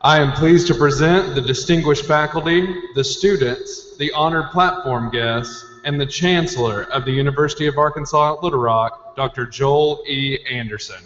I am pleased to present the distinguished faculty, the students, the honored platform guests, and the Chancellor of the University of Arkansas at Little Rock, Dr. Joel E. Anderson.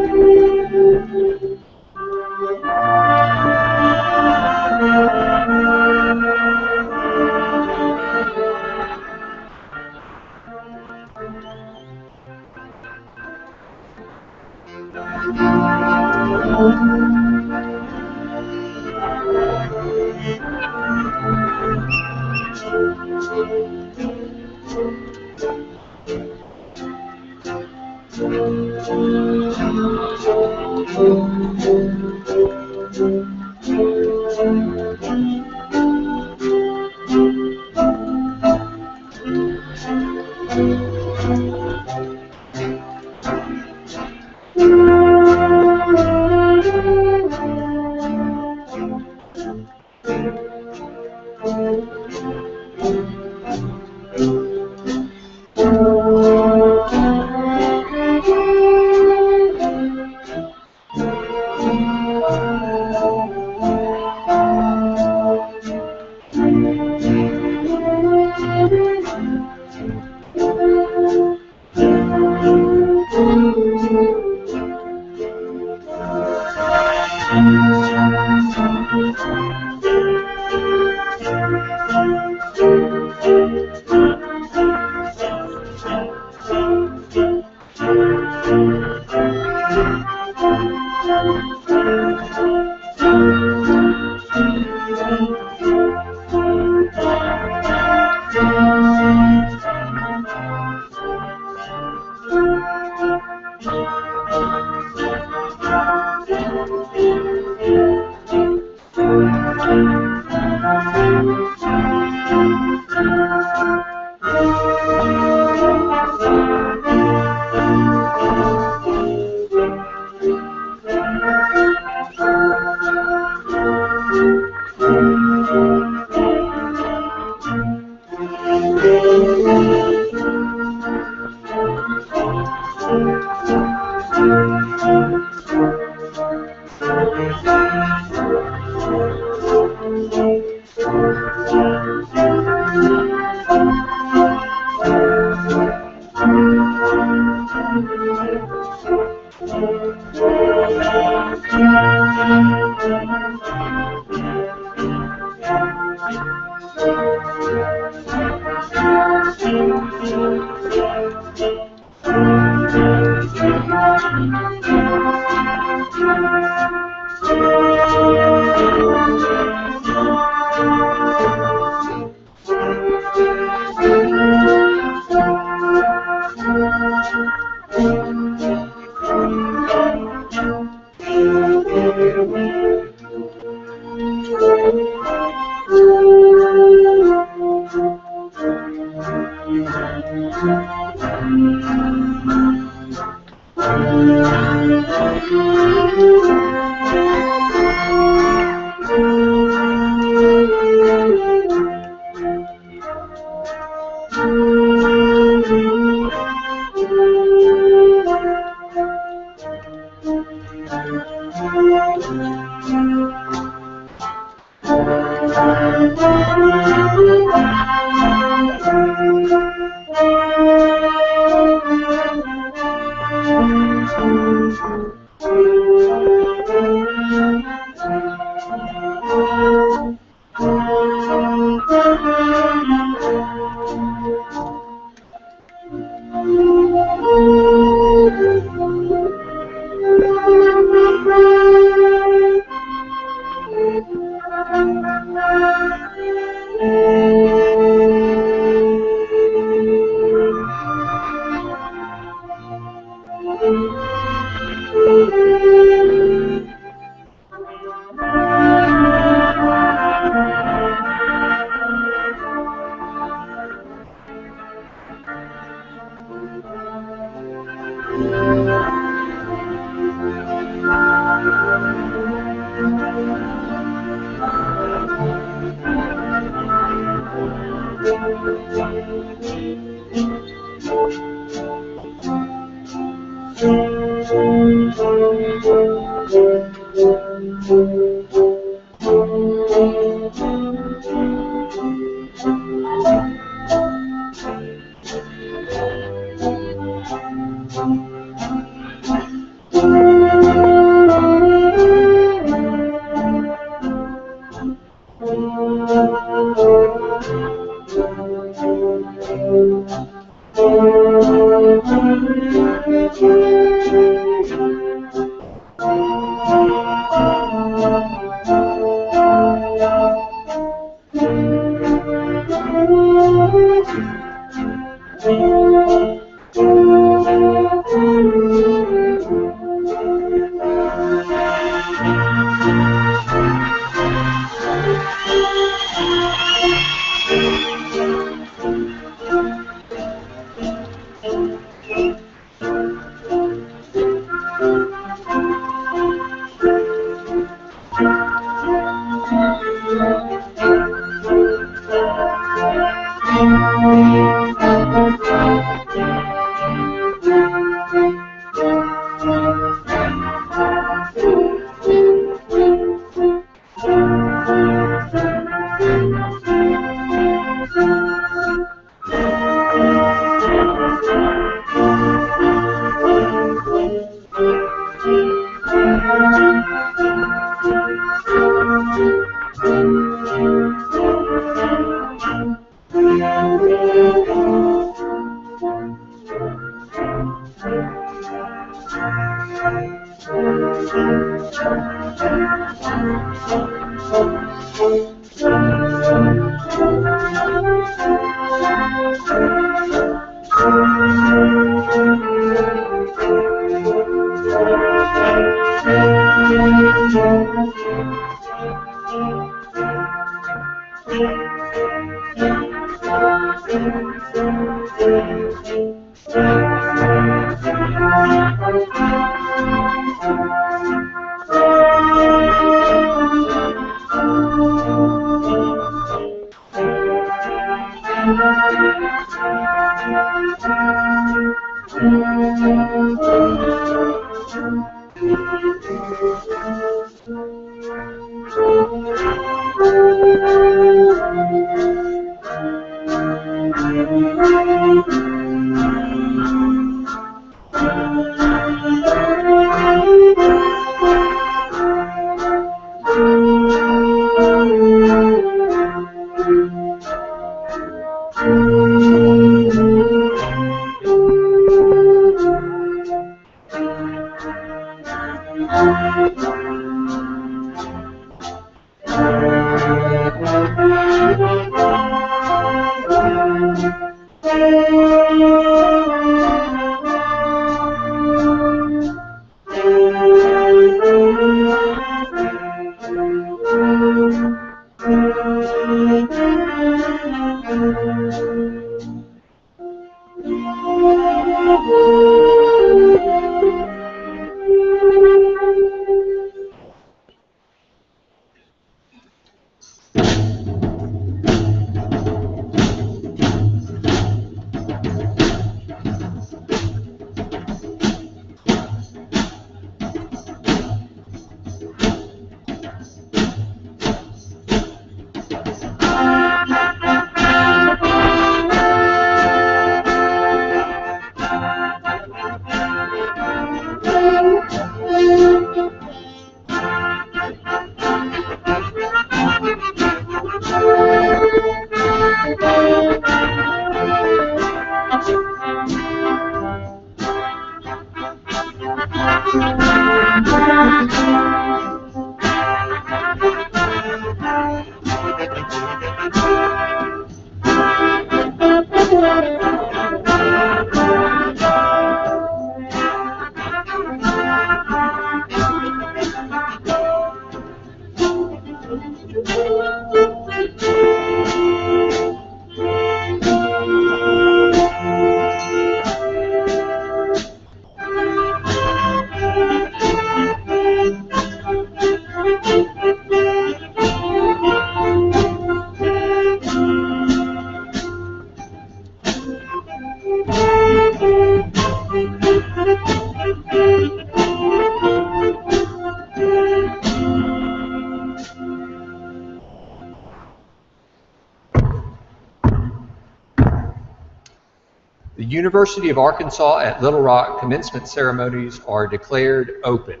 The University of Arkansas at Little Rock commencement ceremonies are declared open.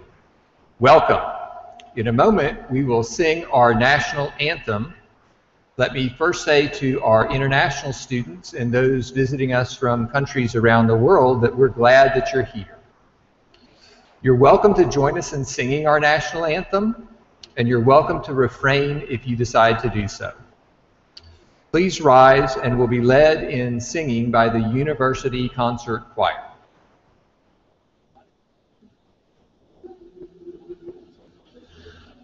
Welcome. In a moment, we will sing our national anthem. Let me first say to our international students and those visiting us from countries around the world that we're glad that you're here. You're welcome to join us in singing our national anthem, and you're welcome to refrain if you decide to do so. Please rise and we'll be led in singing by the University Concert Choir.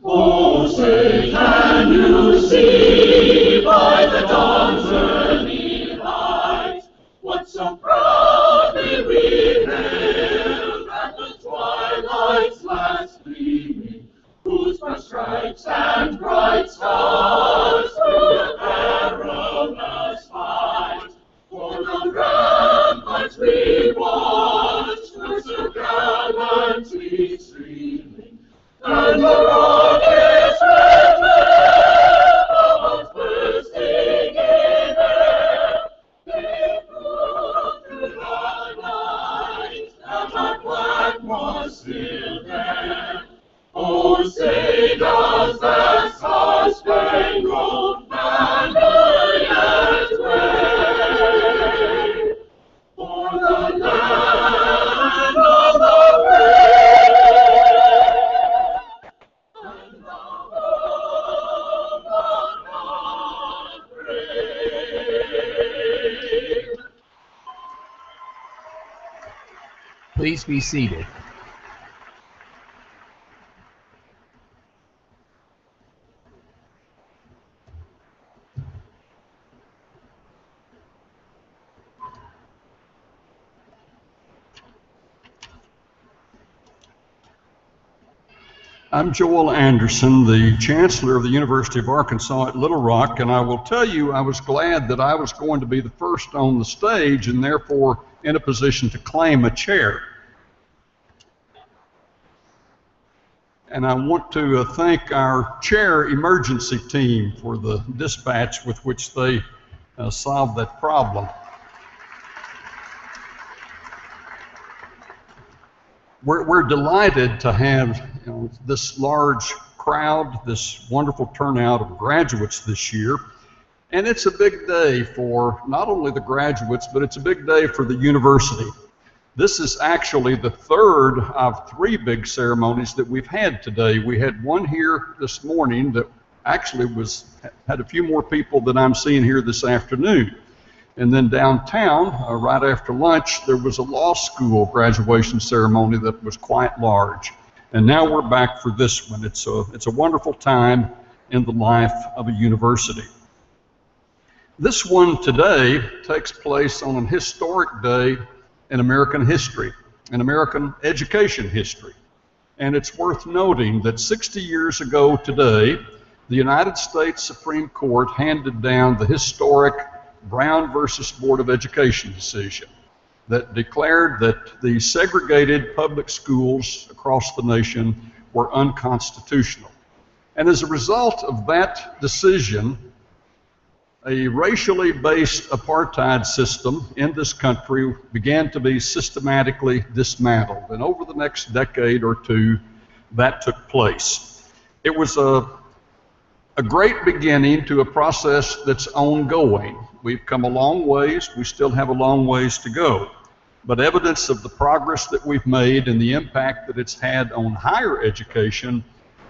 Oh, say, can you see by the dawn's early light what so proudly we hailed at the twilight's last gleaming, whose bright stripes and bright stars through the perilous fight for the ramparts we watched were so gallantly streaming, and the rockets red heavens bursting in air, they proved through the night that our flag was still there. Oh, say does that star-spangled banner yet wave for the land of the brave and the home of the brave? Please be seated. I'm Joel Anderson, the Chancellor of the University of Arkansas at Little Rock, and I will tell you I was glad that I was going to be the first on the stage and therefore in a position to claim a chair. And I want to thank our chair emergency team for the dispatch with which they solved that problem. We're delighted to have this large crowd, this wonderful turnout of graduates this year. And it's a big day for not only the graduates, but it's a big day for the university. This is actually the third of three big ceremonies that we've had today. We had one here this morning that actually had a few more people than I'm seeing here this afternoon. And then downtown, right after lunch, there was a law school graduation ceremony that was quite large. And now we're back for this one. It's a wonderful time in the life of a university. This one today takes place on an historic day in American history, in American education history. And it's worth noting that 60 years ago today, the United States Supreme Court handed down the historic Brown versus Board of Education decision that declared that the segregated public schools across the nation were unconstitutional. And as a result of that decision, a racially based apartheid system in this country began to be systematically dismantled. And over the next decade or two, that took place. It was a great beginning to a process that's ongoing. We've come a long ways. We still have a long ways to go. But evidence of the progress that we've made and the impact that it's had on higher education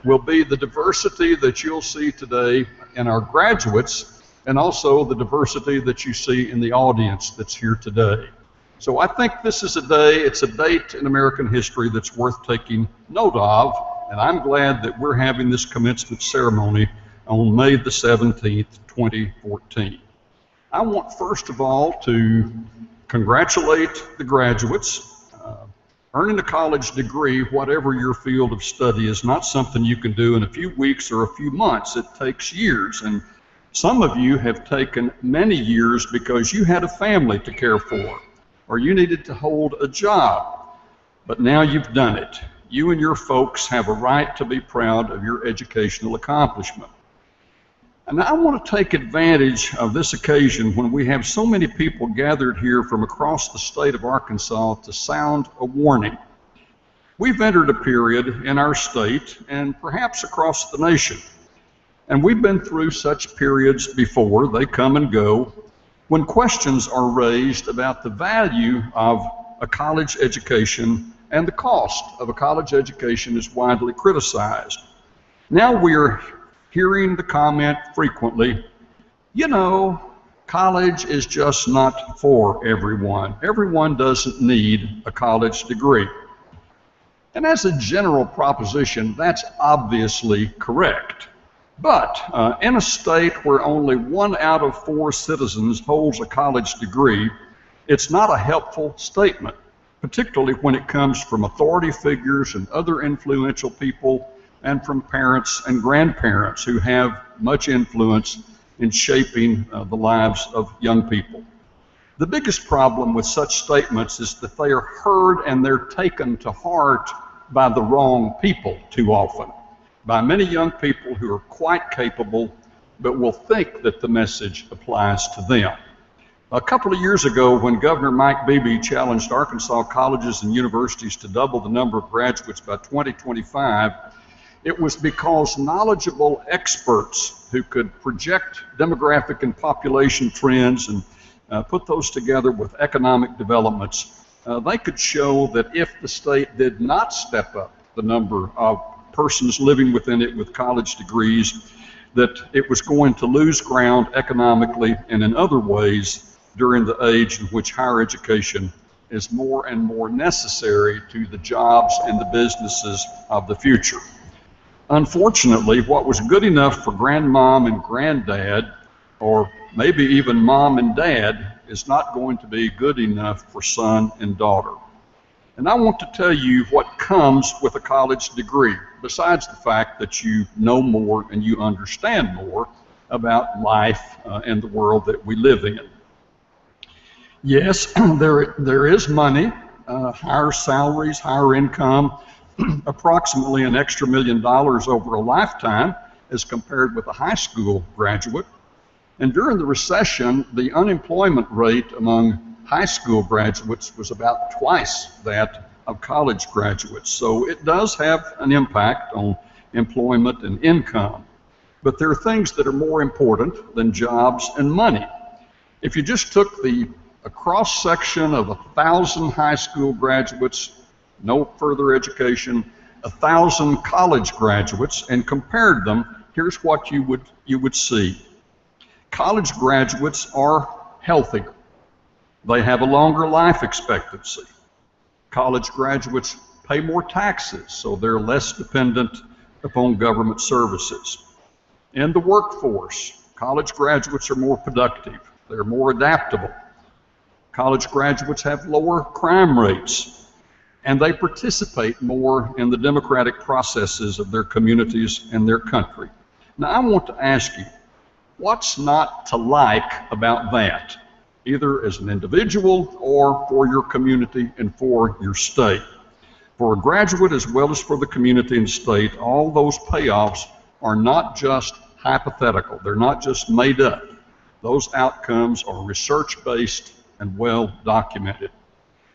will be the diversity that you'll see today in our graduates, and also the diversity that you see in the audience that's here today. So I think this is it's a date in American history that's worth taking note of, and I'm glad that we're having this commencement ceremony on May the 17th, 2014. I want first of all to congratulate the graduates. Earning a college degree, whatever your field of study, is not something you can do in a few weeks or a few months. It takes years, and some of you have taken many years because you had a family to care for, or you needed to hold a job, but now you've done it. You and your folks have a right to be proud of your educational accomplishment. And I want to take advantage of this occasion when we have so many people gathered here from across the state of Arkansas to sound a warning. We've entered a period in our state and perhaps across the nation, and we've been through such periods before, they come and go, when questions are raised about the value of a college education and the cost of a college education is widely criticized. Now we're hearing the comment frequently, you know, college is just not for everyone. Everyone doesn't need a college degree. And as a general proposition, that's obviously correct. But in a state where only 1 out of 4 citizens holds a college degree, it's not a helpful statement, particularly when it comes from authority figures and other influential people, and from parents and grandparents who have much influence in shaping the lives of young people. The biggest problem with such statements is that they are heard and they're taken to heart by the wrong people too often, by many young people who are quite capable but will think that the message applies to them. A couple of years ago, when Governor Mike Beebe challenged Arkansas colleges and universities to double the number of graduates by 2025, it was because knowledgeable experts who could project demographic and population trends and put those together with economic developments, they could show that if the state did not step up the number of persons living within it with college degrees, that it was going to lose ground economically and in other ways during the age in which higher education is more and more necessary to the jobs and the businesses of the future. Unfortunately, what was good enough for grandmom and granddad, or maybe even mom and dad, is not going to be good enough for son and daughter. And I want to tell you what comes with a college degree, besides the fact that you know more and you understand more about life and the world that we live in. Yes, there is money, higher salaries, higher income, approximately an extra $1 million over a lifetime as compared with a high school graduate. And during the recession, the unemployment rate among high school graduates was about twice that of college graduates. So it does have an impact on employment and income. But there are things that are more important than jobs and money. If you just took a cross-section of 1,000 high school graduates, no further education, 1,000 college graduates, and compared them, here's what you would see. College graduates are healthier. They have a longer life expectancy. College graduates pay more taxes, so they're less dependent upon government services. In the workforce, college graduates are more productive. They're more adaptable. College graduates have lower crime rates, and they participate more in the democratic processes of their communities and their country. Now, I want to ask you, what's not to like about that, either as an individual or for your community and for your state? For a graduate as well as for the community and state, all those payoffs are not just hypothetical. They're not just made up. Those outcomes are research-based and well documented.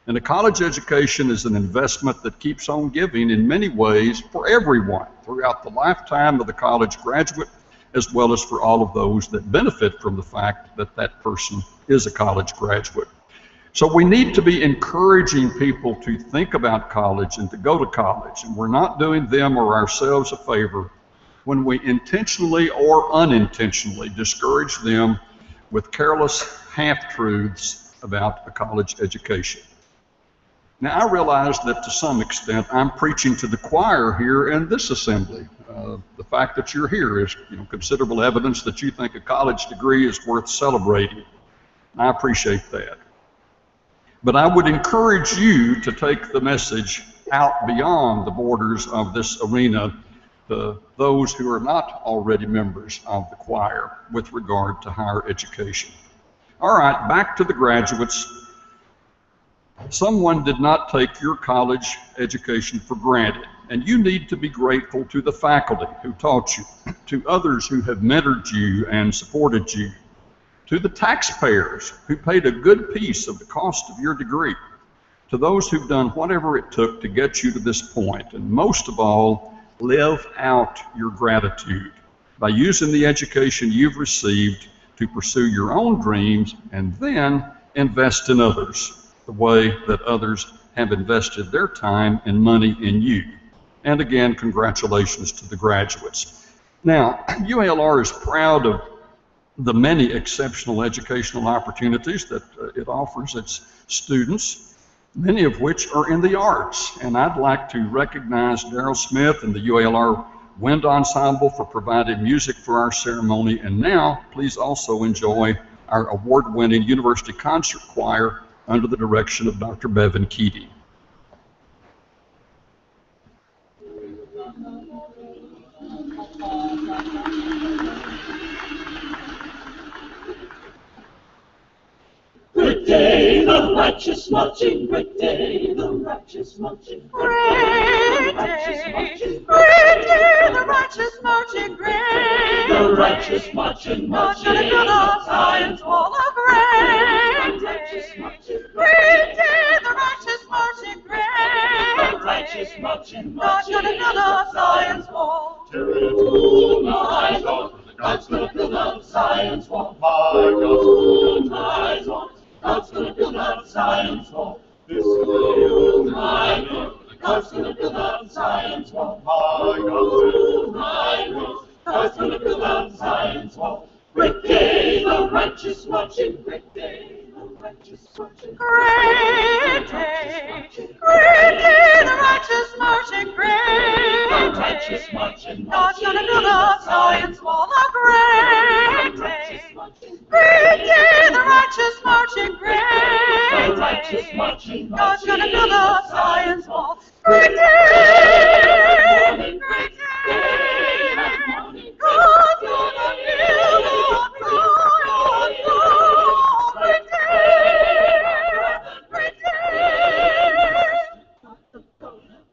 And a college education is an investment that keeps on giving in many ways for everyone throughout the lifetime of the college graduate, as well as for all of those that benefit from the fact that that person is a college graduate. So we need to be encouraging people to think about college and to go to college, and we're not doing them or ourselves a favor when we intentionally or unintentionally discourage them with careless half-truths about a college education. Now, I realize that to some extent I'm preaching to the choir here in this assembly. The fact that you're here is considerable evidence that you think a college degree is worth celebrating. I appreciate that. But I would encourage you to take the message out beyond the borders of this arena to those who are not already members of the choir with regard to higher education. All right, back to the graduates. Someone did not take your college education for granted, and you need to be grateful to the faculty who taught you, to others who have mentored you and supported you, to the taxpayers who paid a good piece of the cost of your degree, to those who've done whatever it took to get you to this point, and most of all, live out your gratitude by using the education you've received to pursue your own dreams and then invest in others the way that others have invested their time and money in you. And again, congratulations to the graduates. Now, UALR is proud of the many exceptional educational opportunities that it offers its students, many of which are in the arts. And I'd like to recognize Daryl Smith and the UALR Wind Ensemble for providing music for our ceremony. And now, please also enjoy our award-winning University Concert Choir under the direction of Dr. Bevan Keating. Great day, the righteous marching, great day, the righteous marching, Great day, great day, the righteous marching, great the righteous marching, March gonna build a Zion's wall, a great day, great day, the righteous marching, the great righteous day, marching, God's gonna build a Zion's wall. my God, God's gonna build up Zion's wall, my God, God's gonna build up Zion's wall, this day, my God, God's gonna build up Zion's wall, my God, God's gonna build up Zion's wall. Great day, the righteous marching, great day, the righteous marching, Great day, great day, the righteous marching, the great righteous day. marching, God's gonna build up Zion's wall, a great day. Great day, the righteous marching, the great righteous day. marching, God's gonna build up Zion's wall. Great day, great day. God's gonna build up Zion's wall. Great day, great day.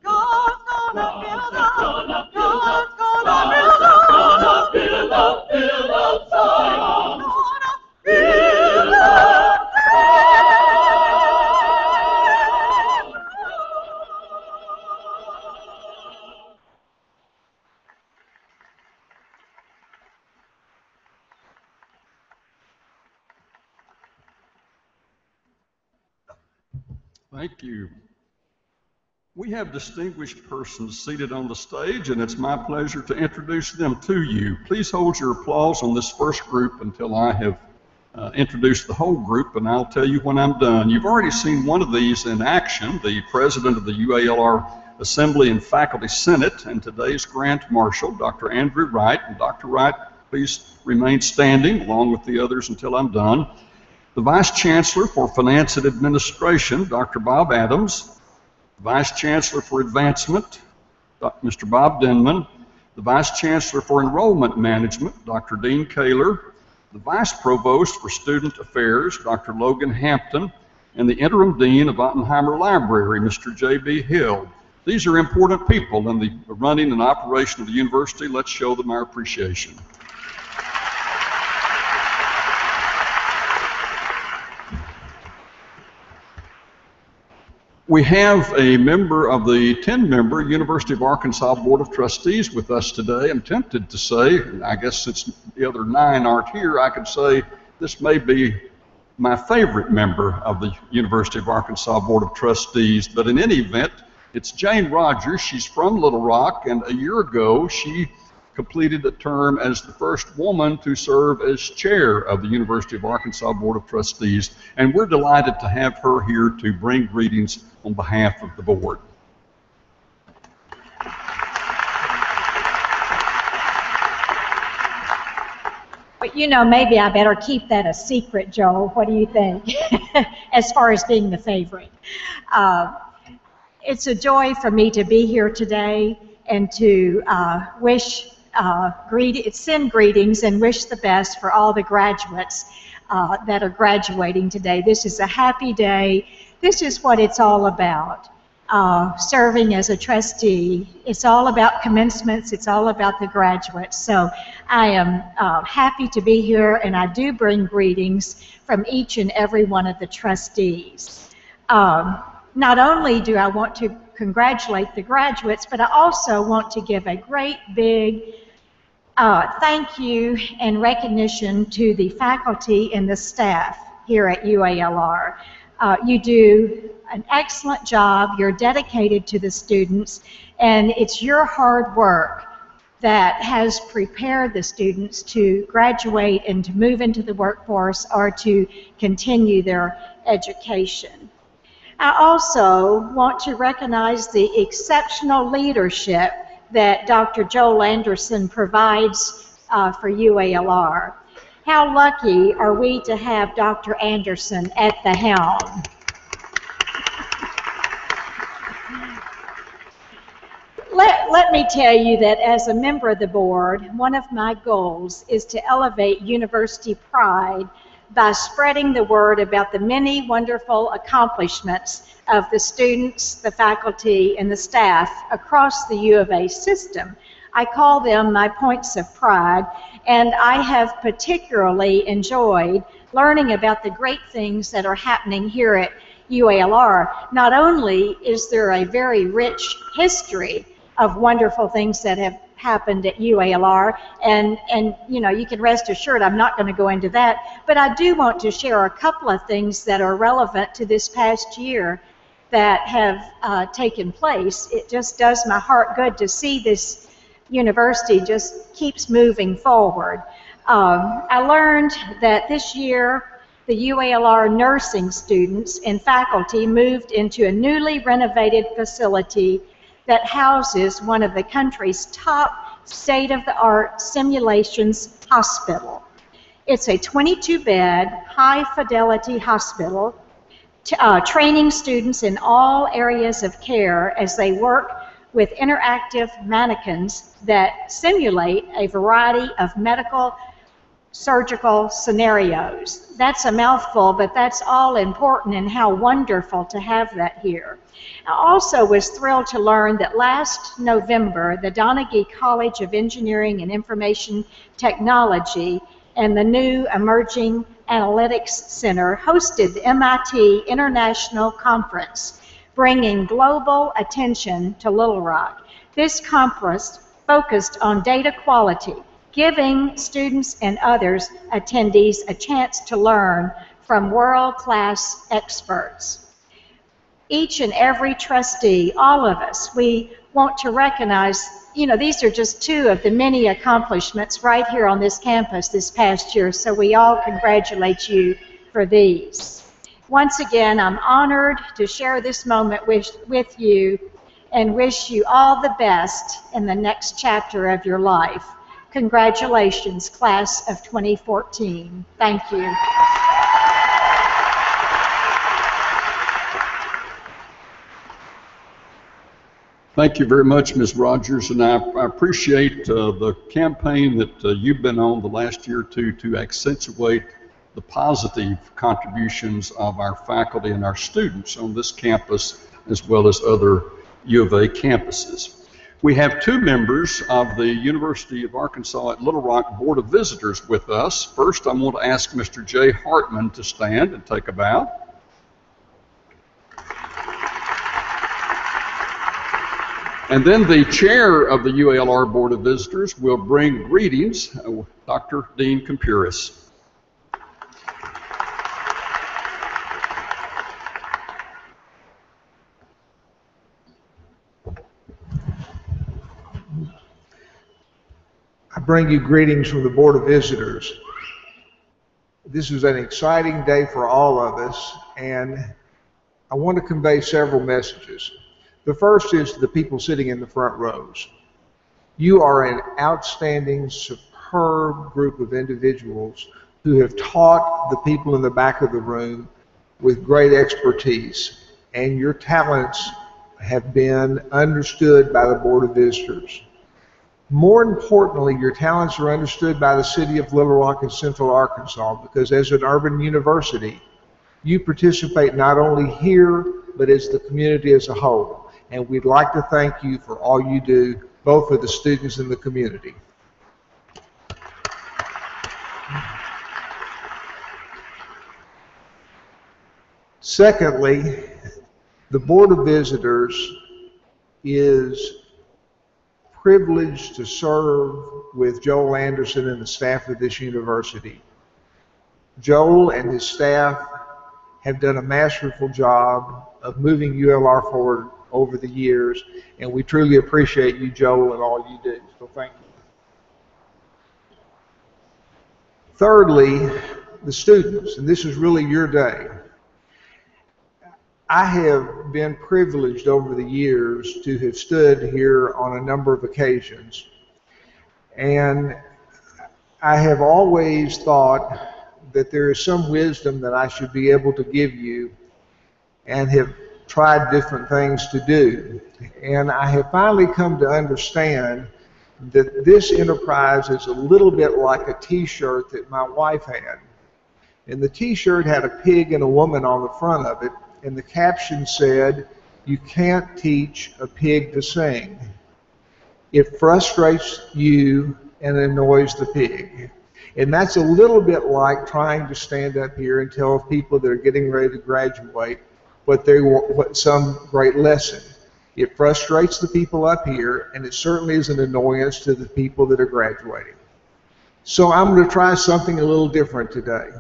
God's gonna build up, God's gonna build up, build up Zion. gonna build up Zion. Thank you. We have distinguished persons seated on the stage, and it's my pleasure to introduce them to you. Please hold your applause on this first group until I have introduced the whole group, and I'll tell you when I'm done. You've already seen one of these in action, the President of the UALR Assembly and Faculty Senate, and today's Grand Marshal, Dr. Andrew Wright. And Dr. Wright, please remain standing along with the others until I'm done. the Vice Chancellor for Finance and Administration, Dr. Bob Adams, the Vice Chancellor for Advancement, Mr. Bob Denman, the Vice Chancellor for Enrollment Management, Dr. Dean Kaler, the Vice Provost for Student Affairs, Dr. Logan Hampton, and the Interim Dean of Oppenheimer Library, Mr. J.B. Hill. These are important people in the running and operation of the university. Let's show them our appreciation. We have a member of the 10-member University of Arkansas Board of Trustees with us today. I'm tempted to say, I guess since the other 9 aren't here, I could say this may be my favorite member of the University of Arkansas Board of Trustees, but in any event, it's Jane Rogers. She's from Little Rock, and a year ago she completed a term as the first woman to serve as chair of the University of Arkansas Board of Trustees, and we're delighted to have her here to bring greetings on behalf of the board. But you know, maybe I better keep that a secret, Joel. What do you think? As far as being the favorite. It's a joy for me to be here today and to send greetings and wish the best for all the graduates that are graduating today. This is a happy day. This is what it's all about. Serving as a trustee. It's all about commencements. It's all about the graduates. So I am happy to be here, and I do bring greetings from each and every one of the trustees. Not only do I want to congratulate the graduates, but I also want to give a great big thank you and recognition to the faculty and the staff here at UALR. You do an excellent job. You're dedicated to the students, and it's your hard work that has prepared the students to graduate and to move into the workforce or to continue their education. I also want to recognize the exceptional leadership that Dr. Joel Anderson provides for UALR. How lucky are we to have Dr. Anderson at the helm? Let me tell you that as a member of the board, one of my goals is to elevate university pride by spreading the word about the many wonderful accomplishments of the students, the faculty, and the staff across the U of A system. I call them my points of pride, and I have particularly enjoyed learning about the great things that are happening here at UALR. Not only is there a very rich history of wonderful things that have happened at UALR, and you know, you can rest assured I'm not going to go into that, but I do want to share a couple of things that are relevant to this past year that have taken place. It just does my heart good to see this university just keeps moving forward. I learned that this year the UALR nursing students and faculty moved into a newly renovated facility that houses one of the country's top state-of-the-art simulations hospital. It's a 22-bed, high-fidelity hospital, training students in all areas of care as they work with interactive mannequins that simulate a variety of medical, surgical scenarios. That's a mouthful, but that's all important, and how wonderful to have that here. I also was thrilled to learn that last November, the Donaghy College of Engineering and Information Technology and the new Emerging Analytics Center hosted the MIT International Conference, bringing global attention to Little Rock. This conference focused on data quality, giving students and others attendees a chance to learn from world-class experts. Each and every trustee, all of us, we want to recognize, you know, these are just two of the many accomplishments right here on this campus this past year, so we all congratulate you for these. Once again, I'm honored to share this moment with you and wish you all the best in the next chapter of your life. Congratulations, class of 2014. Thank you. Thank you very much, Ms. Rogers, and I appreciate the campaign that you've been on the last year or two to accentuate the positive contributions of our faculty and our students on this campus as well as other U of A campuses. We have two members of the University of Arkansas at Little Rock Board of Visitors with us. First, I want to ask Mr. Jay Hartman to stand and take a bow. And then the chair of the UALR Board of Visitors will bring greetings, Dr. Dean Compuris. I bring you greetings from the Board of Visitors. This is an exciting day for all of us, and I want to convey several messages. The first is to the people sitting in the front rows. You are an outstanding, superb group of individuals who have taught the people in the back of the room with great expertise, and your talents have been understood by the Board of Visitors. More importantly, your talents are understood by the city of Little Rock and Central Arkansas, because as an urban university, you participate not only here, but as the community as a whole. And we'd like to thank you for all you do, both for the students and the community. Secondly, the Board of Visitors is privileged to serve with Joel Anderson and the staff of this university. Joel and his staff have done a masterful job of moving ULR forward over the years, and we truly appreciate you, Joel, and all you do, so thank you. Thirdly, the students, and this is really your day. I have been privileged over the years to have stood here on a number of occasions, and I have always thought that there is some wisdom that I should be able to give you, and have tried different things to do. And I have finally come to understand that this enterprise is a little bit like a t-shirt that my wife had. And the t-shirt had a pig and a woman on the front of it, and the caption said, "You can't teach a pig to sing. It frustrates you and annoys the pig." And that's a little bit like trying to stand up here and tell people that are getting ready to graduate what some great lesson. It frustrates the people up here, and it certainly is an annoyance to the people that are graduating. So I'm going to try something a little different today.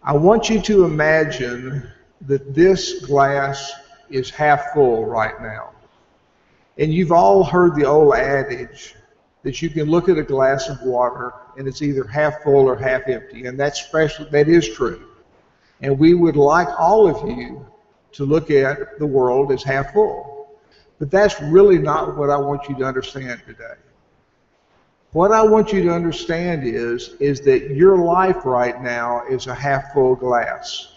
I want you to imagine that this glass is half full right now. And you've all heard the old adage that you can look at a glass of water and it's either half full or half empty, and that is true. And we would like all of you to look at the world as half full. But that's really not what I want you to understand today. What I want you to understand is that your life right now is a half full glass.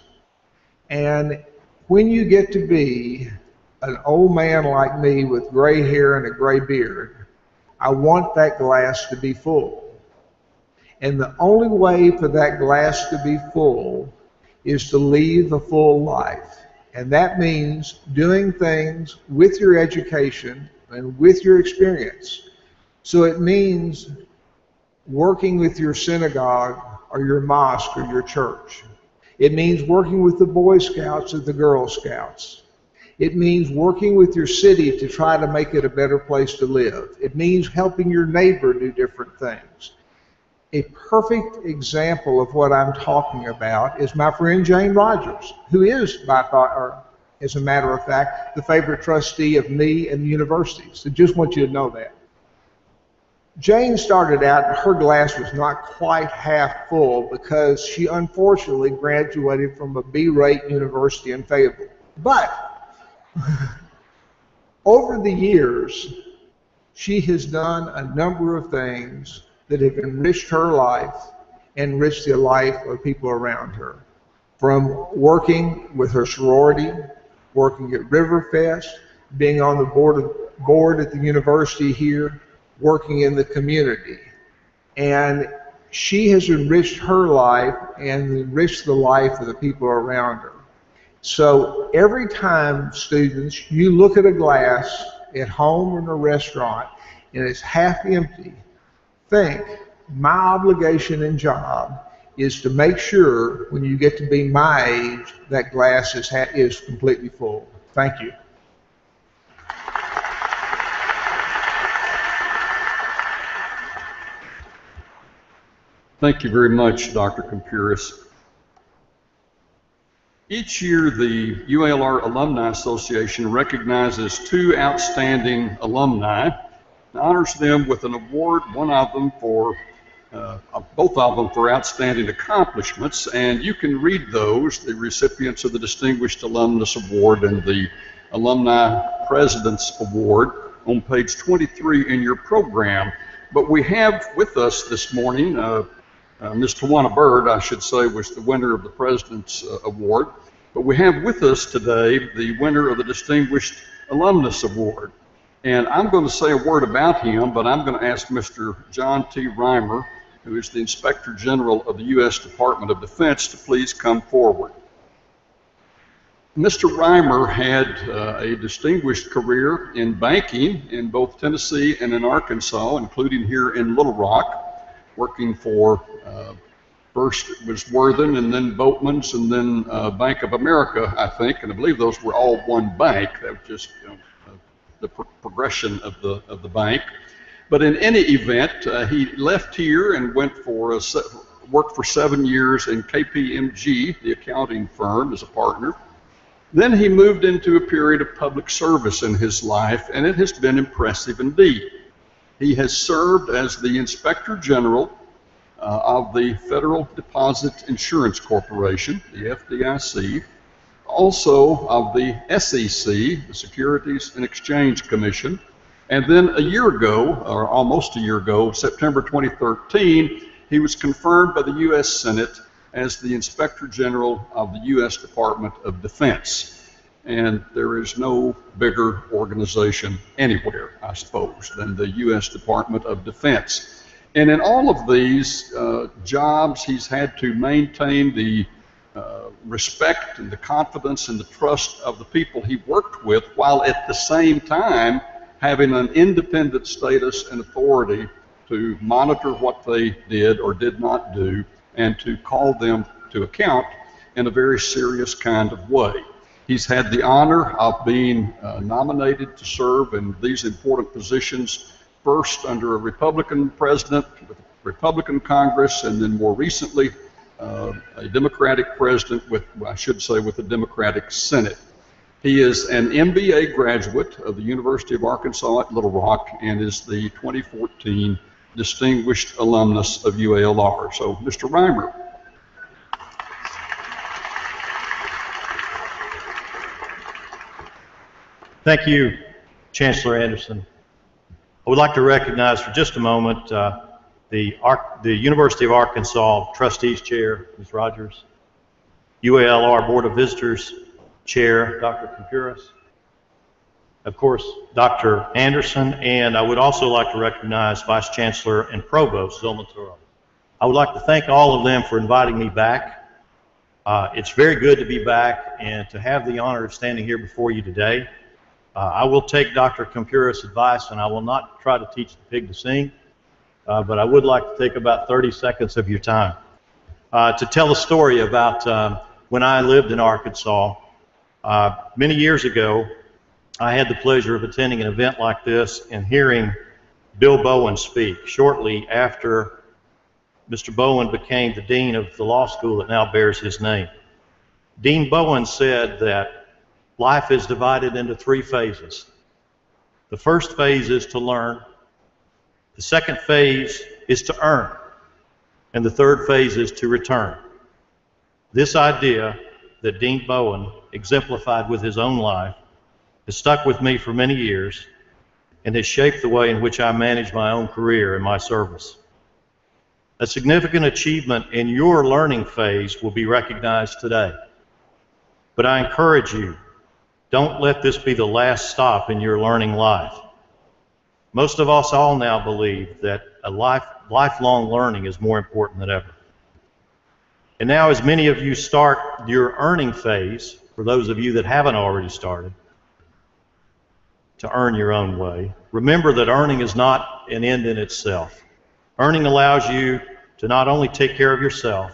And when you get to be an old man like me with gray hair and a gray beard, I want that glass to be full. And the only way for that glass to be full is to lead a full life. And that means doing things with your education and with your experience. So it means working with your synagogue or your mosque or your church. It means working with the Boy Scouts or the Girl Scouts. It means working with your city to try to make it a better place to live. It means helping your neighbor do different things. A perfect example of what I'm talking about is my friend Jane Rogers, who is, as a matter of fact, the favorite trustee of me and the university. So just want you to know that. Jane started out, and her glass was not quite half full because she unfortunately graduated from a B-rate university in Fayetteville. But over the years, she has done a number of things that have enriched her life, enriched the life of people around her. From working with her sorority, working at Riverfest, being on the board at the university here, working in the community. And she has enriched her life and enriched the life of the people around her. So every time, students, you look at a glass at home or in a restaurant and it's half empty, think, my obligation and job is to make sure when you get to be my age, that glass is completely full. Thank you. Thank you very much, Dr. Compuris. Each year, the UALR Alumni Association recognizes 2 outstanding alumni and honors them with an award, both of them for outstanding accomplishments, and you can read those, the recipients of the Distinguished Alumnus Award and the Alumni President's Award, on page 23 in your program. But we have with us this morning Ms. Tawana Bird, I should say, was the winner of the President's Award. But we have with us today the winner of the Distinguished Alumnus Award. And I'm going to say a word about him, but I'm going to ask Mr. John T. Reimer, who is the Inspector General of the U.S. Department of Defense, to please come forward. Mr. Reimer had a distinguished career in banking in both Tennessee and in Arkansas, including here in Little Rock, working for first it was Worthen and then Boatman's and then Bank of America, I think, and I believe those were all one bank. That was just the progression of the bank. But in any event, he left here and went for worked for 7 years in KPMG, the accounting firm, as a partner. Then he moved into a period of public service in his life, and it has been impressive indeed. He has served as the Inspector General of the Federal Deposit Insurance Corporation, the FDIC, also of the SEC, the Securities and Exchange Commission, and then a year ago, or almost a year ago, September 2013, he was confirmed by the U.S. Senate as the Inspector General of the U.S. Department of Defense. And there is no bigger organization anywhere, I suppose, than the U.S. Department of Defense. And in all of these jobs, he's had to maintain the respect and the confidence and the trust of the people he worked with, while at the same time having an independent status and authority to monitor what they did or did not do and to call them to account in a very serious kind of way. He's had the honor of being nominated to serve in these important positions, first under a Republican president with a Republican Congress, and then more recently a Democratic president with, I should say, with a Democratic Senate. He is an MBA graduate of the University of Arkansas at Little Rock and is the 2014 Distinguished Alumnus of UALR. So, Mr. Reimer. Thank you, Chancellor Anderson. I would like to recognize for just a moment the University of Arkansas Trustees Chair, Ms. Rogers, UALR Board of Visitors Chair, Dr. Compuris, of course, Dr. Anderson, and I would also like to recognize Vice Chancellor and Provost Zolmatoro. I would like to thank all of them for inviting me back. It's very good to be back and to have the honor of standing here before you today. I will take Dr. Compuris' advice, and I will not try to teach the pig to sing, but I would like to take about 30 seconds of your time to tell a story about when I lived in Arkansas. Many years ago, I had the pleasure of attending an event like this and hearing Bill Bowen speak shortly after Mr. Bowen became the dean of the law school that now bears his name. Dean Bowen said that life is divided into 3 phases. The first phase is to learn, the second phase is to earn, and the third phase is to return. This idea that Dean Bowen exemplified with his own life has stuck with me for many years and has shaped the way in which I manage my own career and my service. A significant achievement in your learning phase will be recognized today, but I encourage you Don't let this be the last stop in your learning life. Most of us all now believe that lifelong learning is more important than ever. And now, as many of you start your earning phase, for those of you that haven't already started, to earn your own way, remember that earning is not an end in itself. Earning allows you to not only take care of yourself,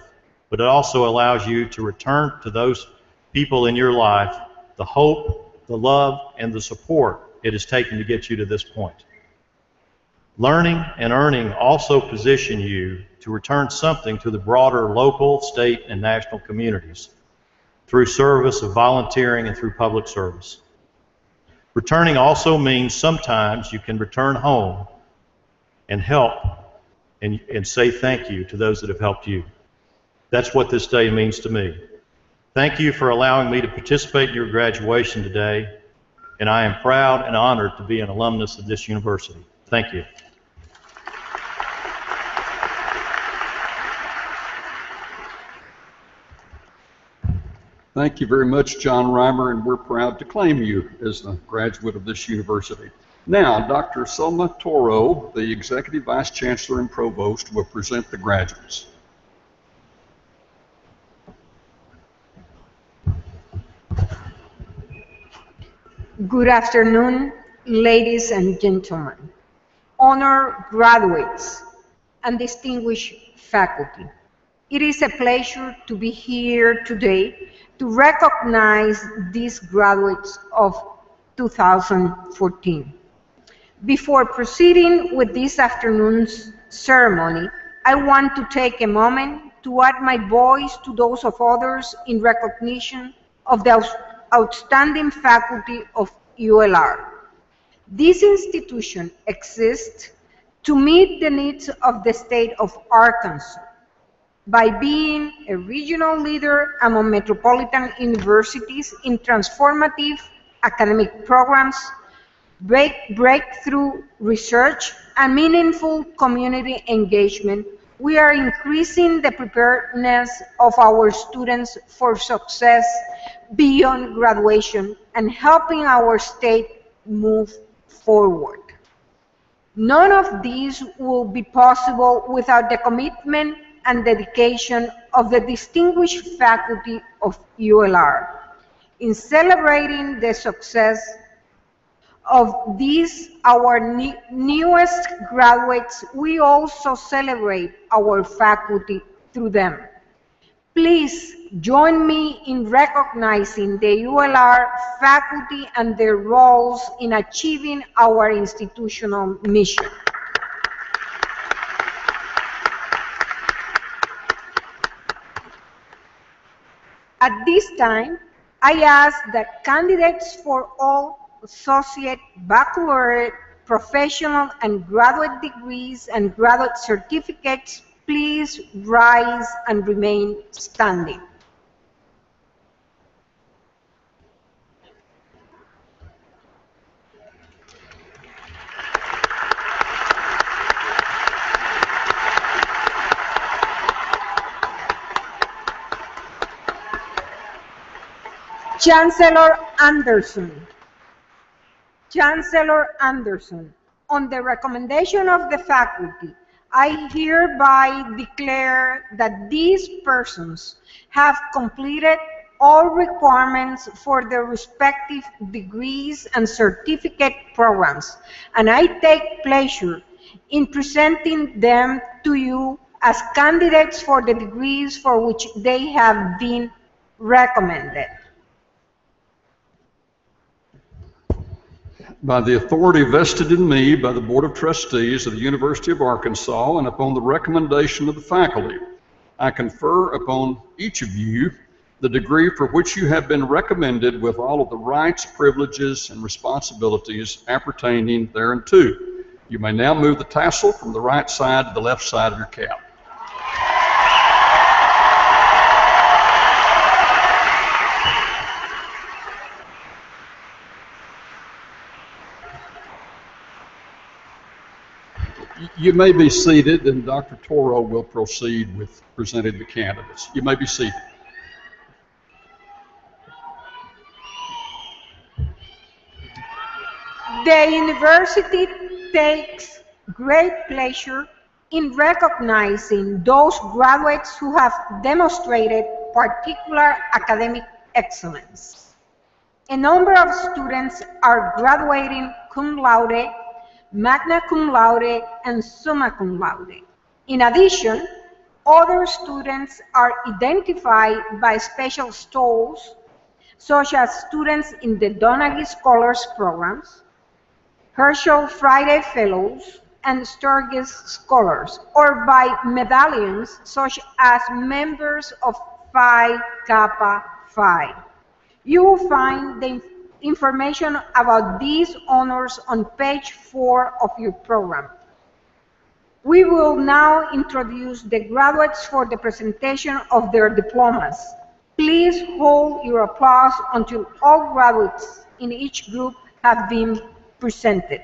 but it also allows you to return to those people in your life the hope, the love, and the support it has taken to get you to this point. Learning and earning also position you to return something to the broader local, state, and national communities through service of volunteering and through public service. Returning also means sometimes you can return home and help and say thank you to those that have helped you. That's what this day means to me. Thank you for allowing me to participate in your graduation today, and I am proud and honored to be an alumnus of this university. Thank you. Thank you very much, John Reimer, and we're proud to claim you as a graduate of this university. Now, Dr. Selma Toro, the Executive Vice Chancellor and Provost, will present the graduates. Good afternoon, ladies and gentlemen, honored graduates, and distinguished faculty. It is a pleasure to be here today to recognize these graduates of 2014. Before proceeding with this afternoon's ceremony, I want to take a moment to add my voice to those of others in recognition of the outstanding faculty of UALR. This institution exists to meet the needs of the state of Arkansas by being a regional leader among metropolitan universities in transformative academic programs, breakthrough research, and meaningful community engagement. We are increasing the preparedness of our students for success beyond graduation and helping our state move forward. None of these will be possible without the commitment and dedication of the distinguished faculty of UALR. In celebrating the success of these, our newest graduates, we also celebrate our faculty through them. Please join me in recognizing the UALR faculty and their roles in achieving our institutional mission. At this time, I ask that candidates for all associate, baccalaureate, professional, and graduate degrees and graduate certificates please rise and remain standing. Chancellor Anderson. Chancellor Anderson, on the recommendation of the faculty, I hereby declare that these persons have completed all requirements for their respective degrees and certificate programs, and I take pleasure in presenting them to you as candidates for the degrees for which they have been recommended. By the authority vested in me by the Board of Trustees of the University of Arkansas and upon the recommendation of the faculty, I confer upon each of you the degree for which you have been recommended with all of the rights, privileges, and responsibilities appertaining thereunto. You may now move the tassel from the right side to the left side of your cap. You may be seated, and Dr. Toro will proceed with presenting the candidates. You may be seated. The university takes great pleasure in recognizing those graduates who have demonstrated particular academic excellence. A number of students are graduating cum laude, magna cum laude, and summa cum laude. In addition, other students are identified by special stalls, such as students in the Donaghy Scholars Programs, Herschel Friday Fellows, and Sturgis Scholars, or by medallions such as members of Phi Kappa Phi. You will find the information about these honors on page 4 of your program. We will now introduce the graduates for the presentation of their diplomas. Please hold your applause until all graduates in each group have been presented.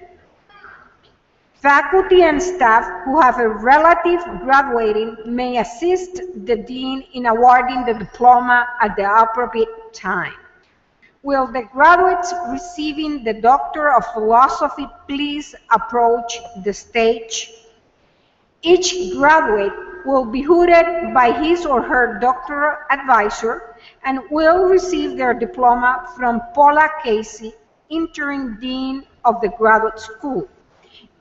Faculty and staff who have a relative graduating may assist the dean in awarding the diploma at the appropriate time. Will the graduates receiving the Doctor of Philosophy please approach the stage? Each graduate will be hooded by his or her doctoral advisor and will receive their diploma from Paula Casey, interim dean of the graduate school.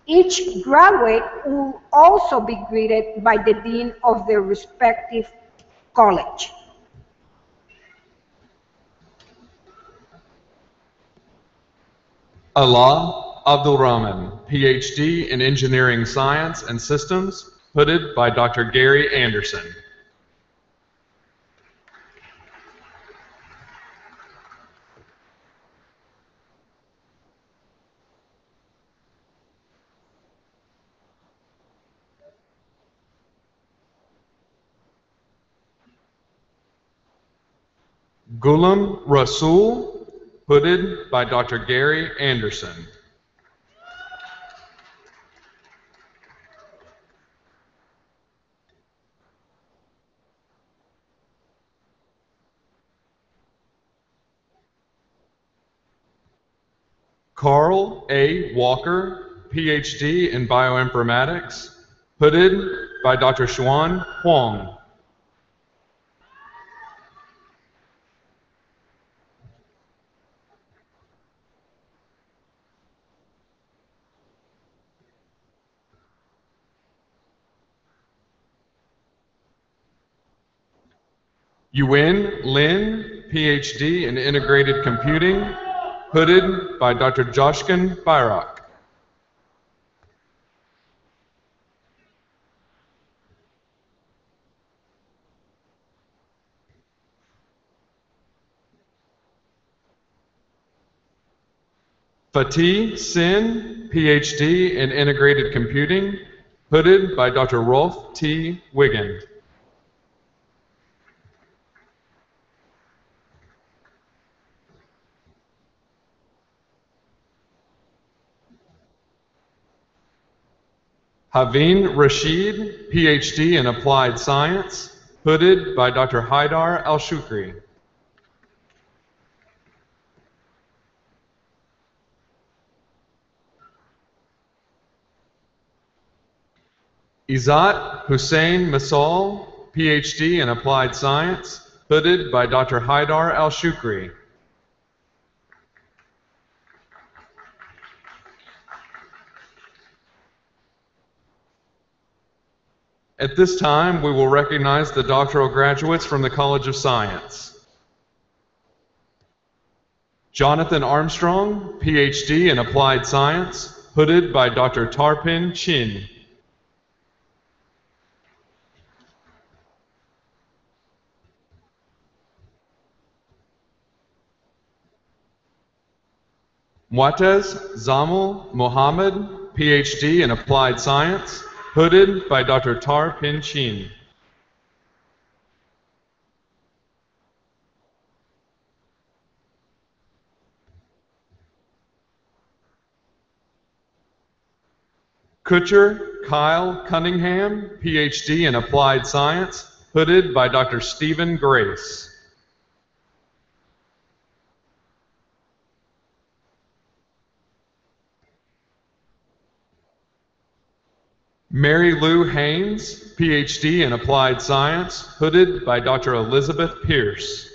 Each graduate will also be greeted by the dean of their respective college. Allah Abdul Rahman, PhD in Engineering Science and Systems, hooded by Dr. Gary Anderson. Ghulam Rasul, hooded by Dr. Gary Anderson. Carl A. Walker, PhD in Bioinformatics, hooded by Dr. Xuan Huang. Yuan Lin, PhD in Integrated Computing, hooded by Dr. Joshkin Bayrak. Fatih Sin, PhD in Integrated Computing, hooded by Dr. Rolf T. Wiggin. Haveen Rashid, PhD in Applied Science, hooded by Dr. Haidar Al-Shukri. Izzat Hussein Masal, PhD in Applied Science, hooded by Dr. Haidar Al-Shukri. At this time, we will recognize the doctoral graduates from the College of Science. Jonathan Armstrong, PhD in Applied Science, hooded by Dr. Tarpin Chin. Muataz Zamul Mohammed, PhD in Applied Science, hooded by Dr. Tar Pin Chin. Kutcher Kyle Cunningham, PhD in Applied Science, hooded by Dr. Stephen Grace. Mary Lou Haynes, PhD in Applied Science, hooded by Dr. Elizabeth Pierce.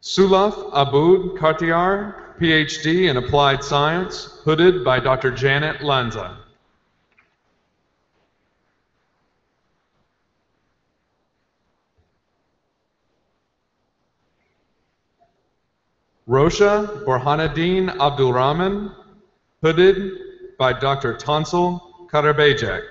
Sulaf Aboud Kartiar, PhD in Applied Science, hooded by Dr. Janet Lanza. Rosha Borhanuddin Abdulrahman, hooded by Dr. Tansel Karabejak.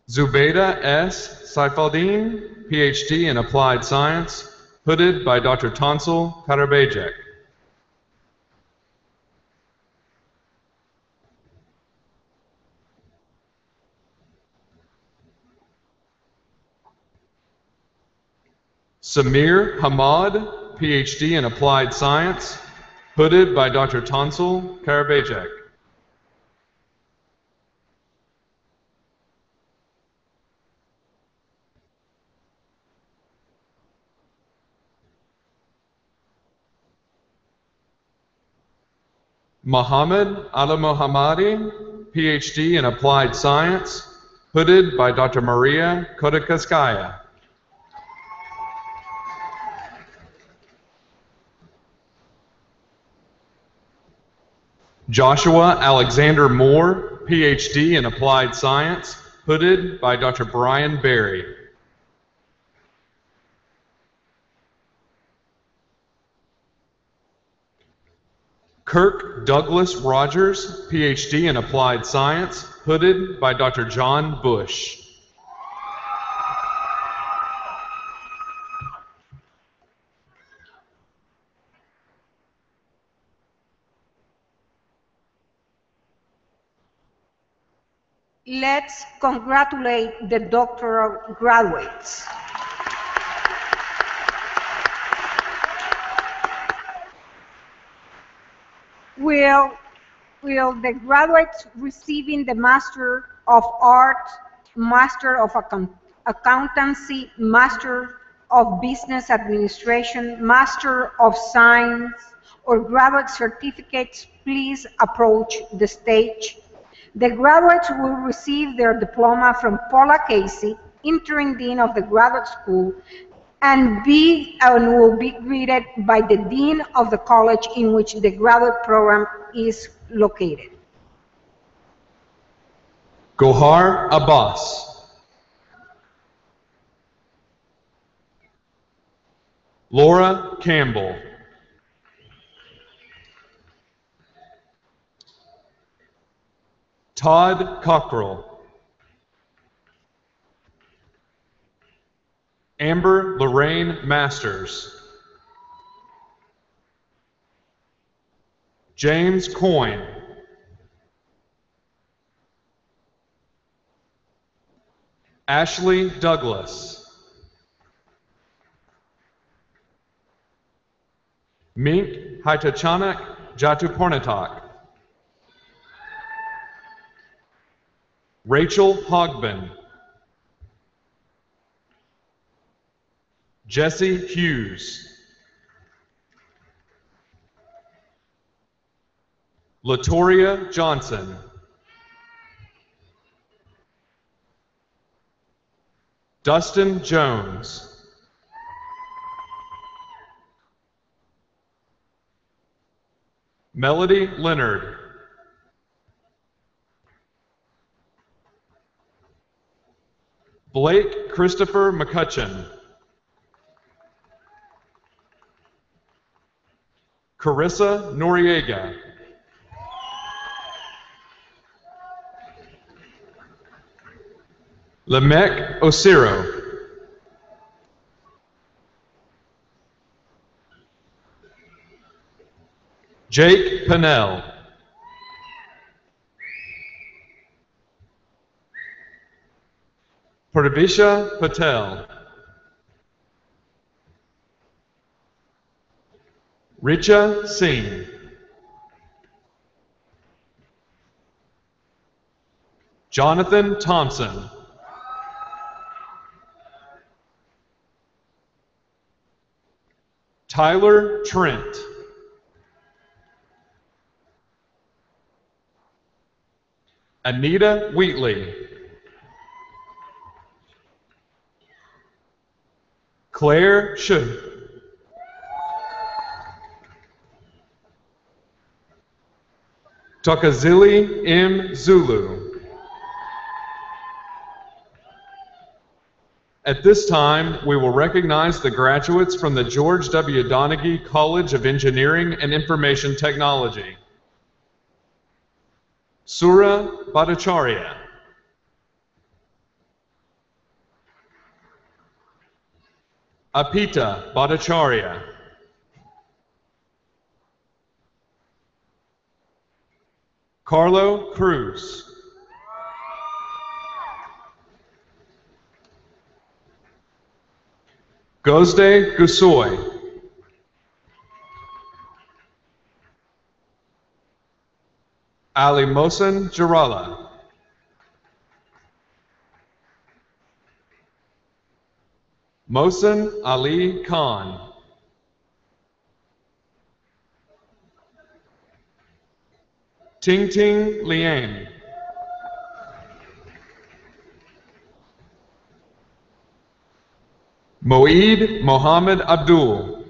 Zubeida S. Saifaldin, PhD in Applied Science, hooded by Dr. Tansel Karabejak. Samir Hamad, PhD in Applied Science, hooded by Dr. Tansel Karabejak. Mohammed Al-Mohammadi, PhD in Applied Science, hooded by Dr. Maria Kodakaskaya. Joshua Alexander Moore, PhD in Applied Science, hooded by Dr. Brian Berry. Kirk Douglas Rogers, PhD in Applied Science, hooded by Dr. John Bush. Let's congratulate the doctoral graduates. Will the graduates receiving the Master of Arts, Master of Accountancy, Master of Business Administration, Master of Science, or graduate certificates please approach the stage? The graduates will receive their diploma from Paula Casey, Interim Dean of the Graduate School, and will be greeted by the Dean of the college in which the graduate program is located. Gohar Abbas. Laura Campbell. Todd Cockrell. Amber Lorraine Masters. James Coyne. Ashley Douglas. Mink Haitachanak Jatupornatak. Rachel Hogbin. Jesse Hughes. Latoria Johnson. Dustin Jones. Melody Leonard. Blake Christopher McCutcheon. Carissa Noriega. Lemek Osiro. Jake Pennell. Purvisha Patel. Richa Singh. Jonathan Thompson. Tyler Trent. Anita Wheatley. Claire Should. Tokazili M. Zulu. At this time, we will recognize the graduates from the George W. Donaghy College of Engineering and Information Technology. Sura Bhattacharya. Apita Bhattacharya. Carlo Cruz. Gozde Gusoy. Ali Mohsen Jarala. Mohsen Ali Khan. Ting Ting Liang. Moeed Mohammed Abdul.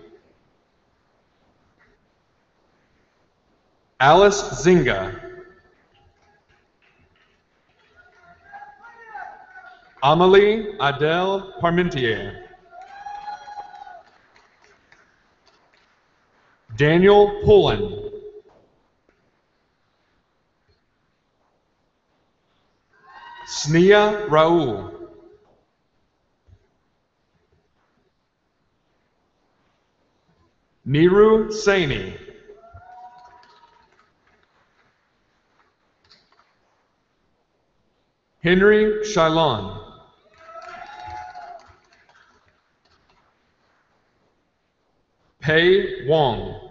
Alice Zinga. Amelie Adele Parmentier. Daniel Pullen. Sneha Raul. Niru Saini. Henry Shylon. Pei Wong.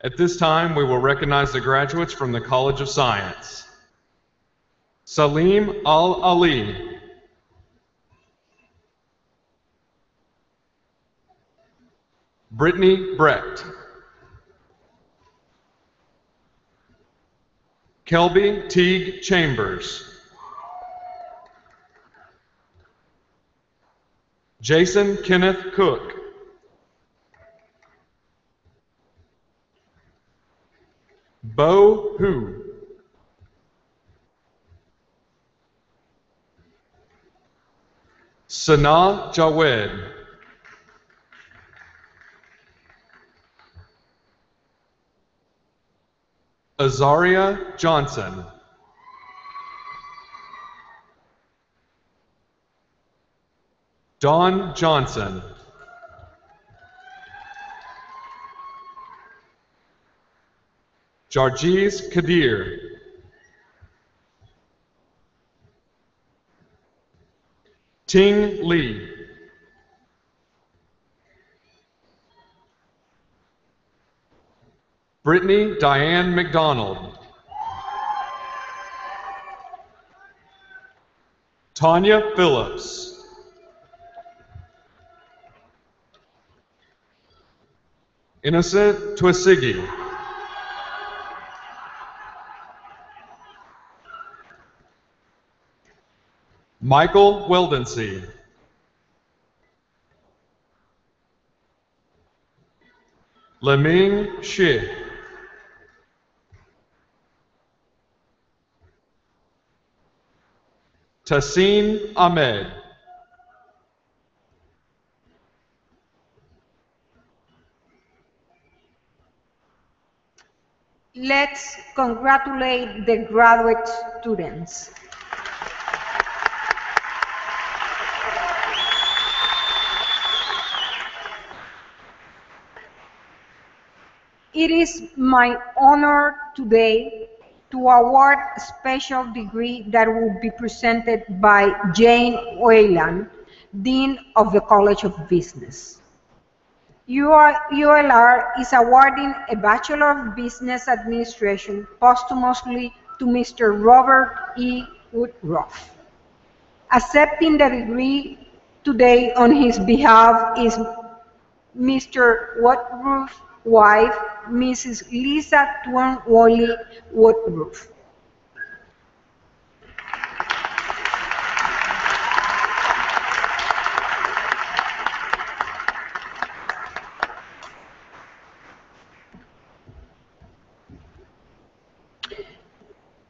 At this time, we will recognize the graduates from the College of Science. Salim Al-Ali. Brittany Brecht. Kelby Teague Chambers. Jason Kenneth Cook. Bo Hu. Sana Jawed. Azaria Johnson. Dawn Johnson. Jarjiz Kadir. Ting Lee. Brittany Diane McDonald. Tanya Phillips. Innocent Twisigi. Michael Weldensee. Leming Shi. Tassin Ahmed. Let's congratulate the graduate students. It is my honor today to award a special degree that will be presented by Jane Wayland, Dean of the College of Business. UALR is awarding a Bachelor of Business Administration posthumously to Mr. Robert E. Woodruff. Accepting the degree today on his behalf is Mr. Woodruff's wife, Mrs. Lisa Twan-Wally Woodruff.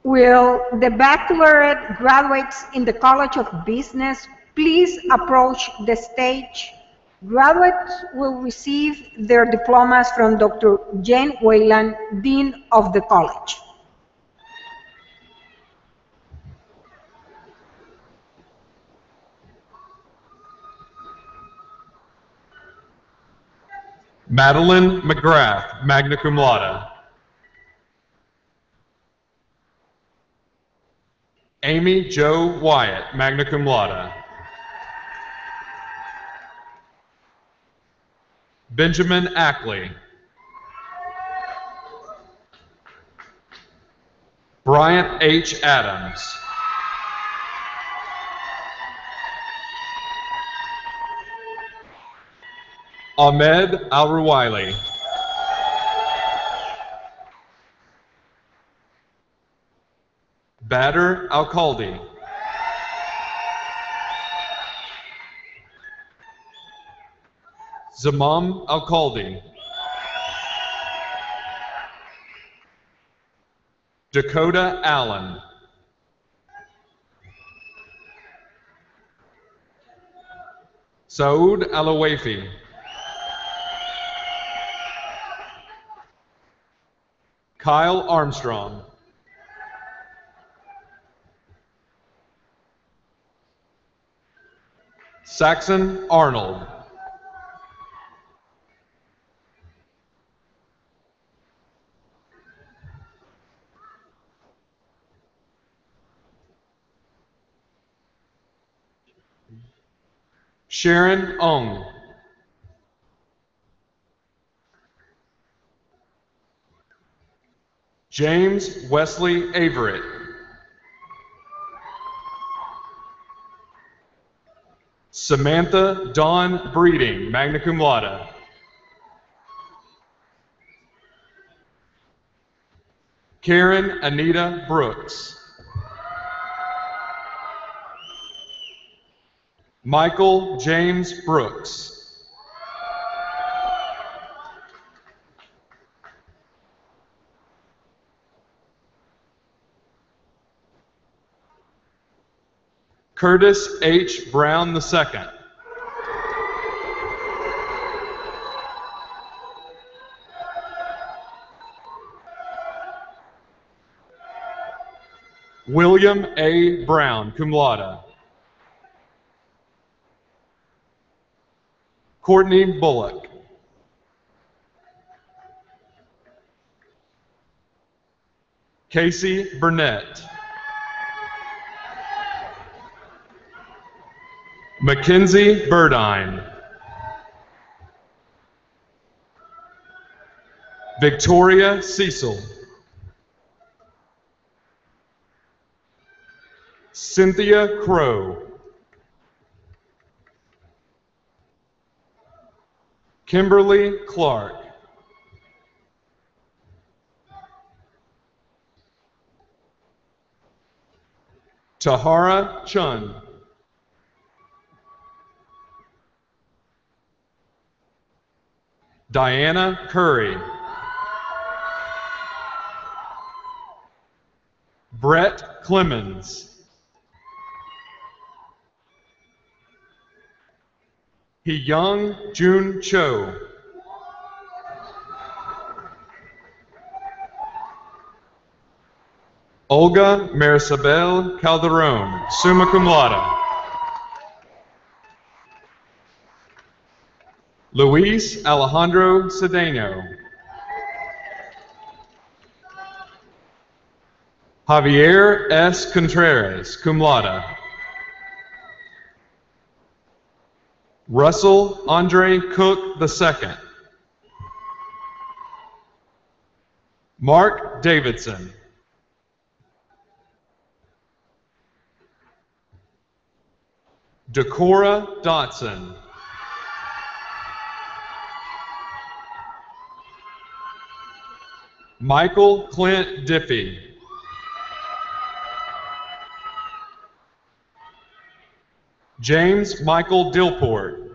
Will the baccalaureate graduates in the College of Business please approach the stage? Graduates will receive their diplomas from Dr. Jane Wayland, Dean of the College. Madeline McGrath, magna cum laude. Amy Jo Wyatt, magna cum laude. Benjamin Ackley. Bryant H. Adams. Ahmed Al-Ruwaili. Badr Al-Khaldi. Zamam Al-Khaldi. Dakota Allen. Saud Al-Awafi. Kyle Armstrong. Saxon Arnold. Sharon Ong. James Wesley Averett. Samantha Dawn Breeding, magna cum laude. Karen Anita Brooks. Michael James Brooks. Curtis H. Brown II. William A. Brown, cum laude. Courtney Bullock. Casey Burnett. Mackenzie Burdine. Victoria Cecil. Cynthia Crow. Kimberly Clark. Tahara Chun. Diana Curry. Brett Clemens. Hee-Young Jun Cho. Olga Marisabel Calderon, summa cum laude. Luis Alejandro Cedeno. Javier S. Contreras, cum laude. Russell Andre Cook II. Mark Davidson. Decora Dotson. Michael Clint Diffie. James Michael Dillport.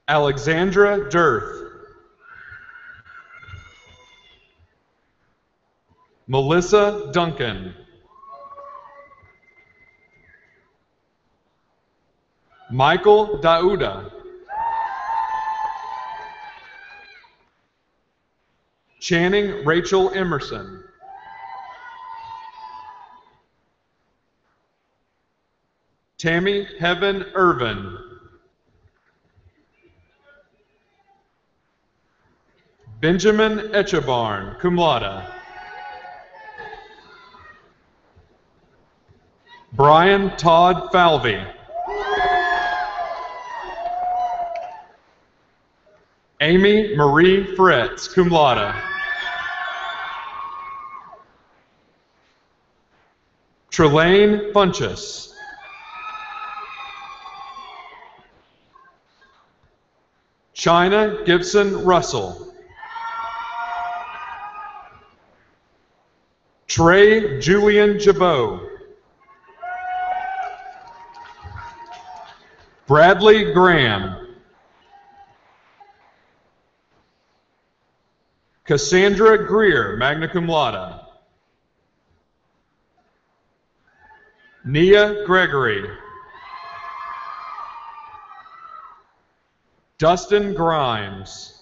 Alexandra Dirth. Melissa Duncan. Michael Dauda. Channing Rachel Emerson. Tammy Heaven Irvin. Benjamin Echebarn, cum laude. Brian Todd Falvey. Amy Marie Fretz, cum laude. Trelane Funchess. China Gibson Russell. Trey Julian Jabot. Bradley Graham. Cassandra Greer, magna cum laude. Nia Gregory. Dustin Grimes.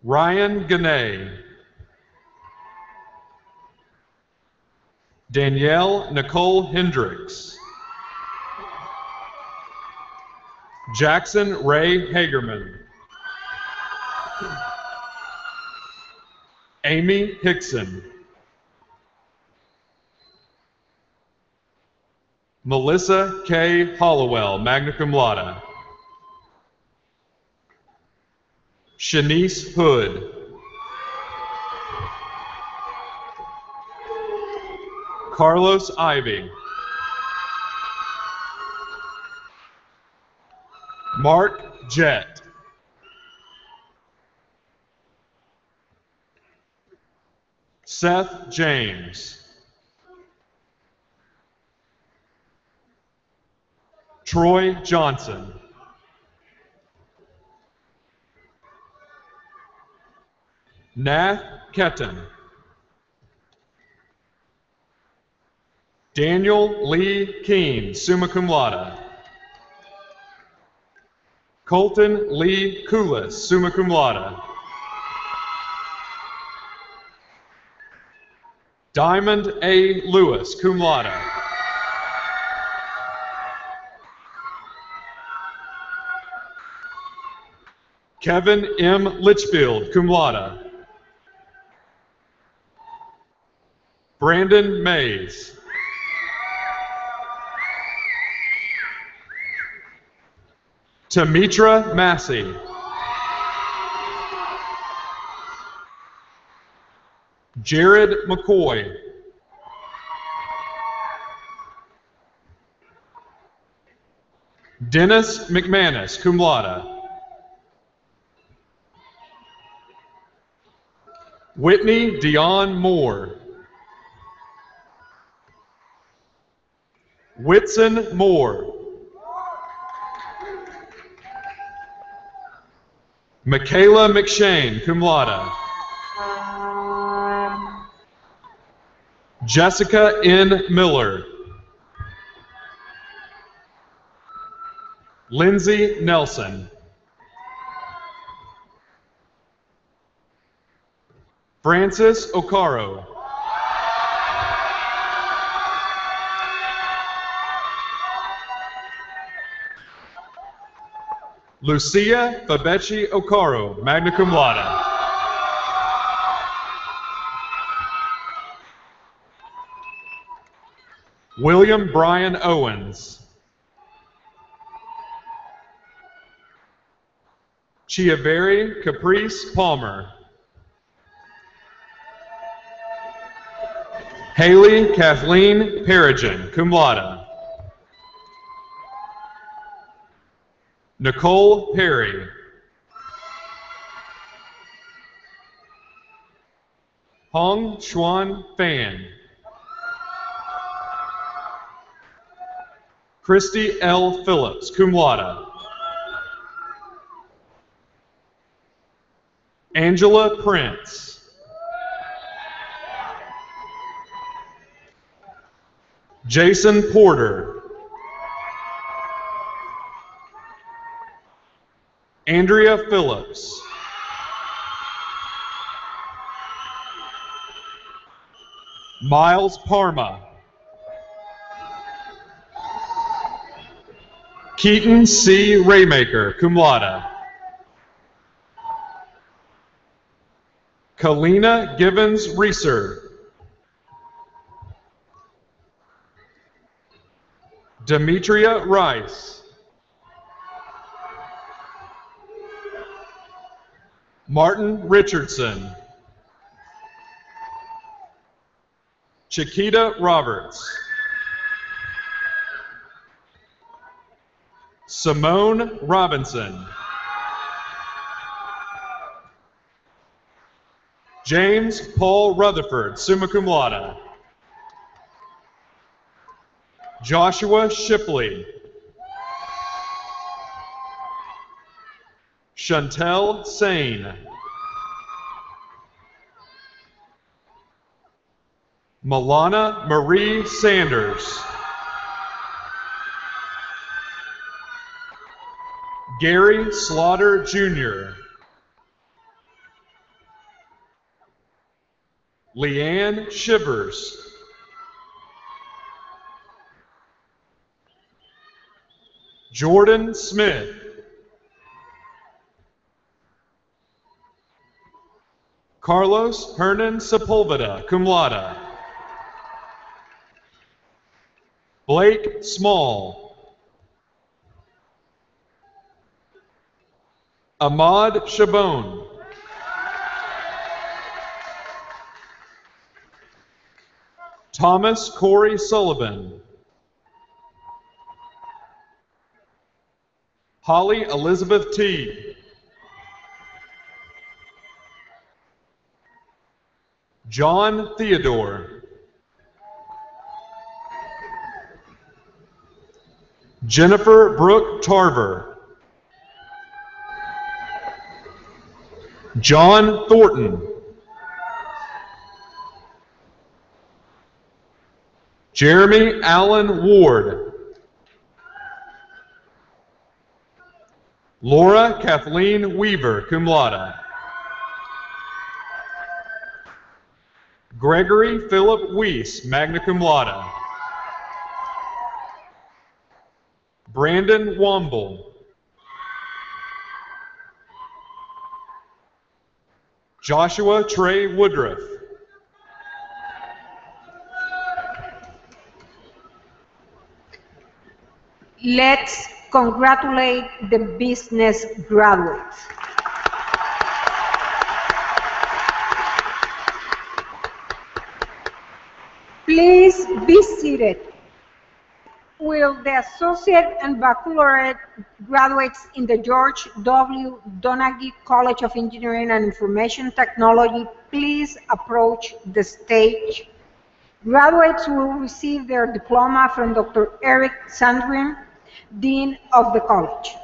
Ryan Ganay. Danielle Nicole Hendricks. Jackson Ray Hagerman. Amy Hickson. Melissa K. Hollowell, magna cum laude. Shanice Hood. Carlos Ivy. Mark Jett. Seth James. Troy Johnson. Nath Ketton. Daniel Lee Keene, summa cum laude. Colton Lee Koulis, summa cum laude. Diamond A. Lewis, cum laude. Kevin M. Litchfield, cum laude. Brandon Mays. Tamitra Massey. Jared McCoy. Dennis McManus, cum laude. Whitney Dion Moore. Whitson Moore. Michaela McShane, cum laude. Jessica N. Miller. Lindsay Nelson. Francis Ocaro. Lucia Fabechi Okaro, magna cum laude. William Brian Owens. Chiavari Caprice Palmer. Haley Kathleen Perigin, cum laude. Nicole Perry. Hong Xuan Fan. Christy L. Phillips, cum laude. Angela Prince. Jason Porter. Andrea Phillips. Miles Parma. Keaton C. Raymaker, cum laude. Kalina Givens Reeser. Demetria Rice. Martin Richardson. Chiquita Roberts. Simone Robinson. James Paul Rutherford, summa cum laude. Joshua Shipley. Chantel Sane. Milana Marie Sanders. Gary Slaughter Jr. Leanne Shivers. Jordan Smith. Carlos Hernan Sepulveda, cum laude. Blake Small. Ahmad Chabon. Thomas Corey Sullivan. Holly Elizabeth Teague. John Theodore. Jennifer Brooke Tarver. John Thornton. Jeremy Allen Ward. Laura Kathleen Weaver, cum laude. Gregory Philip Weiss, magna cum laude. Brandon Womble. Joshua Trey Woodruff. Let's congratulate the business graduates. Please be seated. Will the associate and baccalaureate graduates in the George W. Donaghy College of Engineering and Information Technology please approach the stage? Graduates will receive their diploma from Dr. Eric Sandrin, Dean of the College.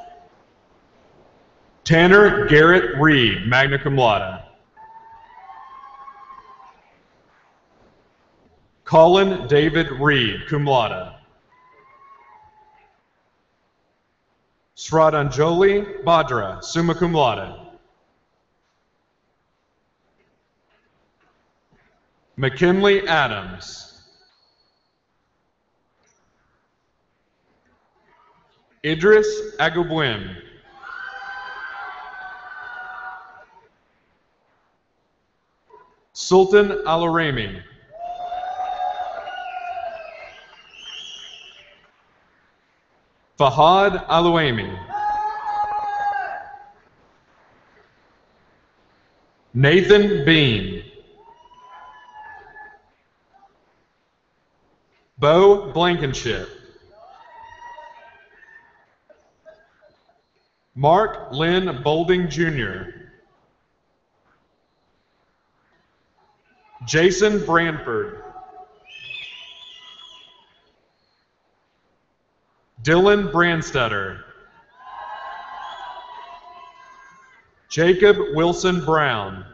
Tanner Garrett Reed, magna cum laude. Colin David Reed, cum laude. Sradanjoli Badra, summa cum laude. McKinley Adams. Idris Agubwim. Sultan Al-Arami. Fahad Alouami. Nathan Bean. Bo Blankenship. Mark Lynn Bolding Jr. Jason Branford. Dylan Brandstetter. Jacob Wilson Brown.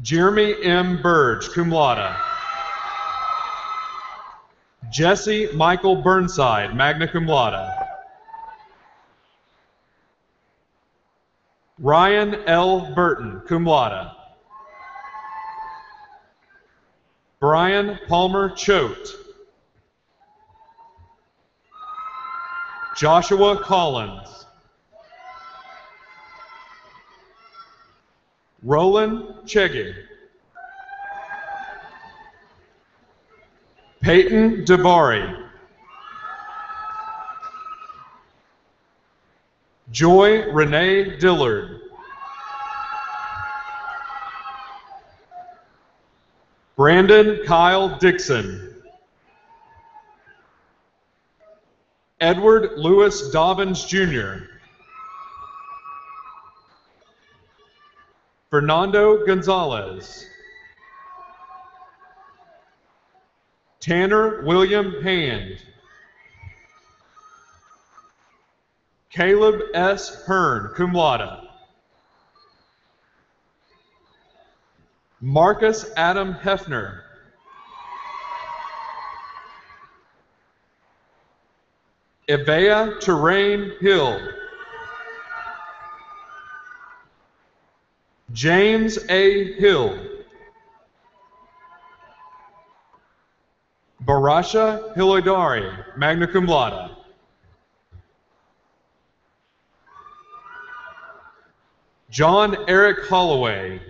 Jeremy M. Burge, cum laude. Jesse Michael Burnside, magna cum laude. Ryan L. Burton, cum laude. Brian Palmer Choate. Joshua Collins. Roland Cheggy. Peyton DeBari. Joy Renee Dillard. Brandon Kyle Dixon. Edward Lewis Dobbins Jr. Fernando Gonzalez. Tanner William Hand. Caleb S. Hearn, cum laude. Marcus Adam Hefner. Evea Terrain Hill. James A. Hill. Barasha Hiloidari, magna cum laude. John Eric Holloway.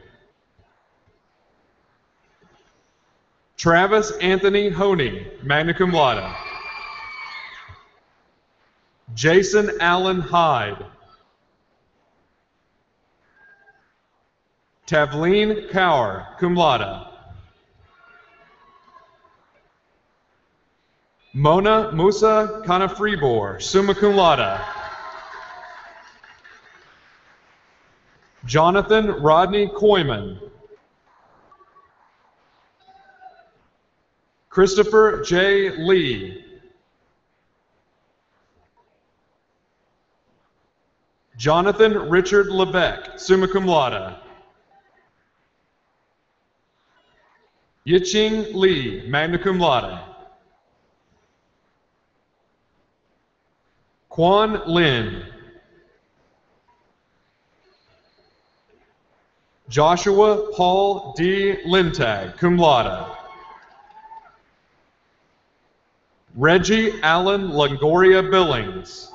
Travis Anthony Honey, magna cum laude. Jason Allen Hyde. Tavleen Cower, cum laude. Mona Musa Kanafribor, summa cum laude. Jonathan Rodney Koyman. Christopher J. Lee. Jonathan Richard Levesque, summa cum laude. Yiching Lee, magna cum laude. Quan Lin. Joshua Paul D. Lintag, cum laude. Reggie Allen Longoria Billings.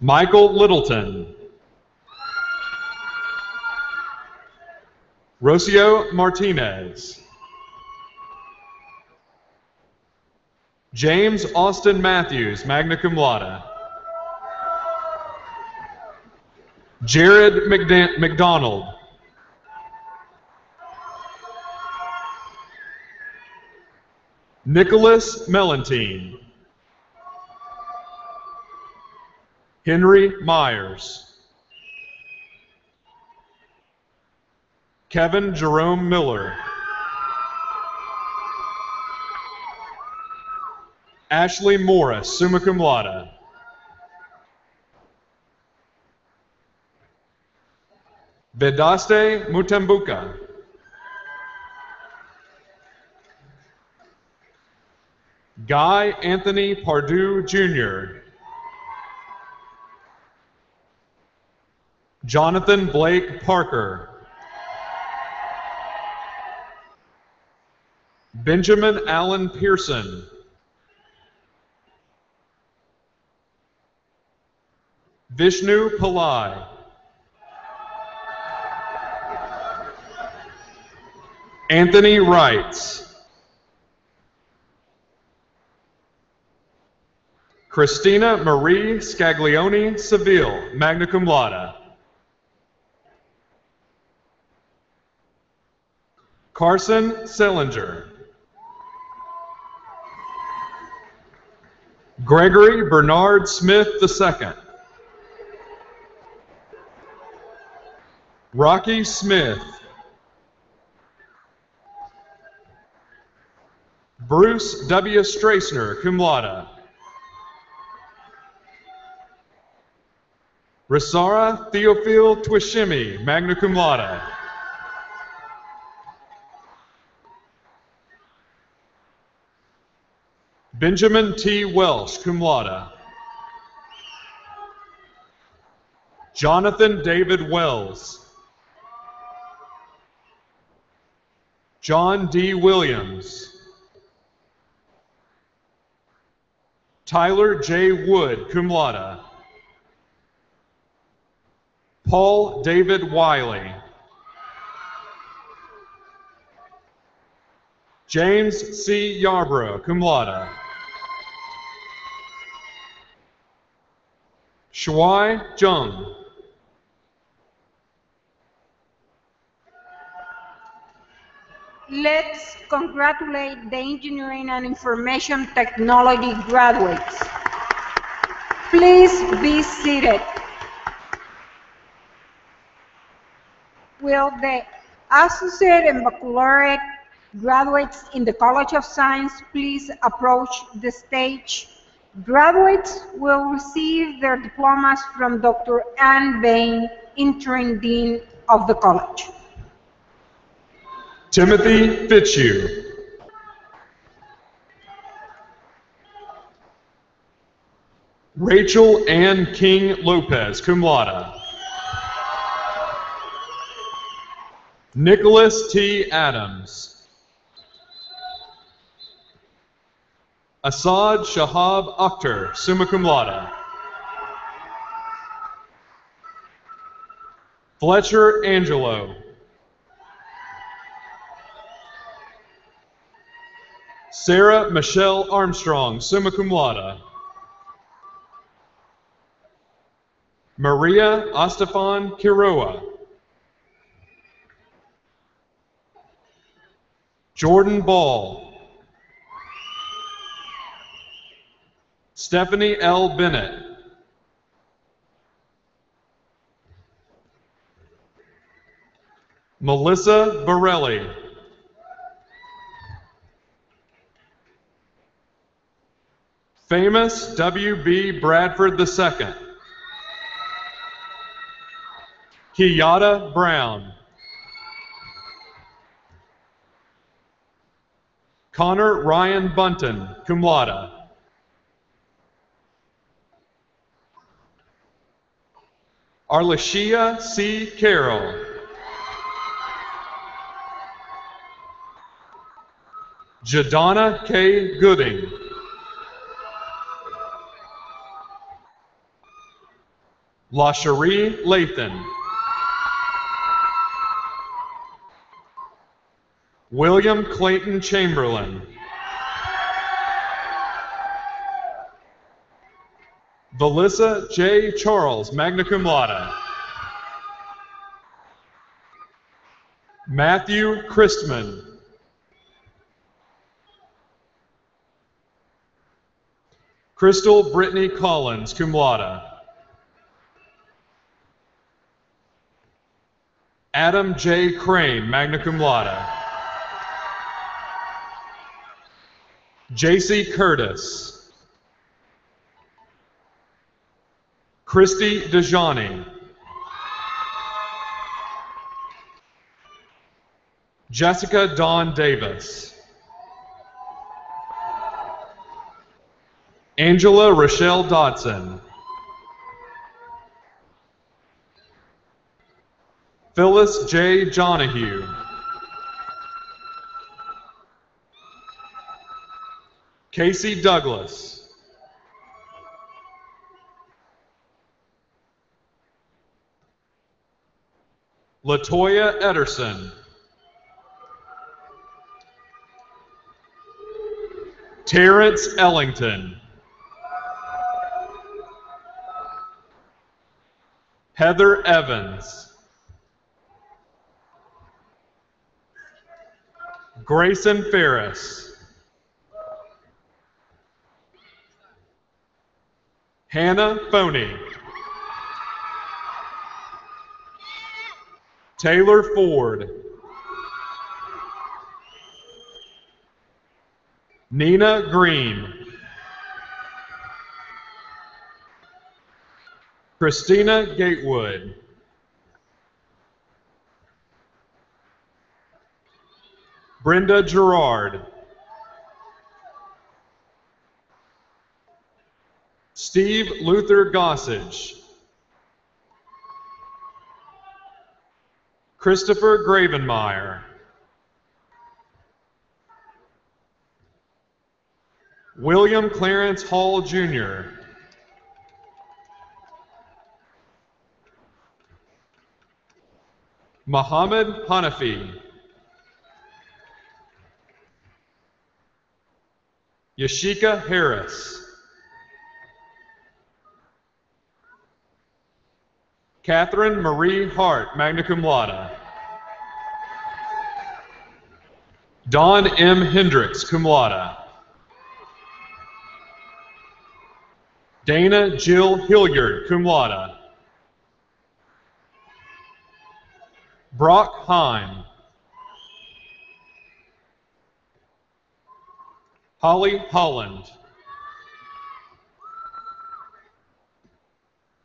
Michael Littleton. Rocio Martinez. James Austin Matthews, magna cum laude. Jared McDonald. Nicholas Mellentine. Henry Myers. Kevin Jerome Miller. Ashley Morris, summa cum laude. Vedaste Mutambuka. Guy Anthony Pardue Jr. Jonathan Blake Parker. Benjamin Allen Pearson. Vishnu Pillai. Anthony Wrights. Christina Marie Scaglione Seville, magna cum laude. Carson Sellinger. Gregory Bernard Smith II. Rocky Smith. Bruce W. Strassner, cum laude. Rasara Theophile Twishimi, magna cum laude. Benjamin T. Welsh, cum laude. Jonathan David Wells. John D. Williams. Tyler J. Wood, cum laude. Paul David Wiley. James C. Yarborough, cum laude. Shuai Zheng. Let's congratulate the Engineering and Information Technology graduates. Please be seated. Will the Associate and Baccalaureate graduates in the College of Science please approach the stage? Graduates will receive their diplomas from Dr. Ann Bain, Interim Dean of the College. Timothy Fitzhugh. Rachel Ann King Lopez, cum laude. Nicholas T. Adams. Asad Shahab Akhtar, summa cum laude. Fletcher Angelo. Sarah Michelle Armstrong, summa cum laude. Maria Astefan Quiroa. Jordan Ball. Stephanie L. Bennett. Melissa Borelli. Famous W.B. Bradford II. Kiyata Brown. Connor Ryan Bunton, cum laude. Arleshia C. Carroll. Jadonna K. Gooding. LaSharie Lathan. William Clayton Chamberlain. Valissa J. Charles, magna cum laude. Matthew Christman. Crystal Brittany Collins, cum laude. Adam J. Crane, magna cum laude. J.C. Curtis. Christy DeJohnny. Jessica Dawn Davis. Angela Rochelle Dodson. Phyllis J. Jonahue. Casey Douglas. Latoya Ederson. Terrence Ellington. Heather Evans. Grayson Ferris. Hannah Foney. Taylor Ford. Nina Green. Christina Gatewood. Brenda Gerard. Steve Luther Gossage. Christopher Gravenmeyer. William Clarence Hall, Jr. Muhammad Hanafi. Yashika Harris. Catherine Marie Hart, magna cum laude. Dawn M. Hendricks, cum laude. Dana Jill Hilliard, cum laude. Brock Hine. Holly Holland.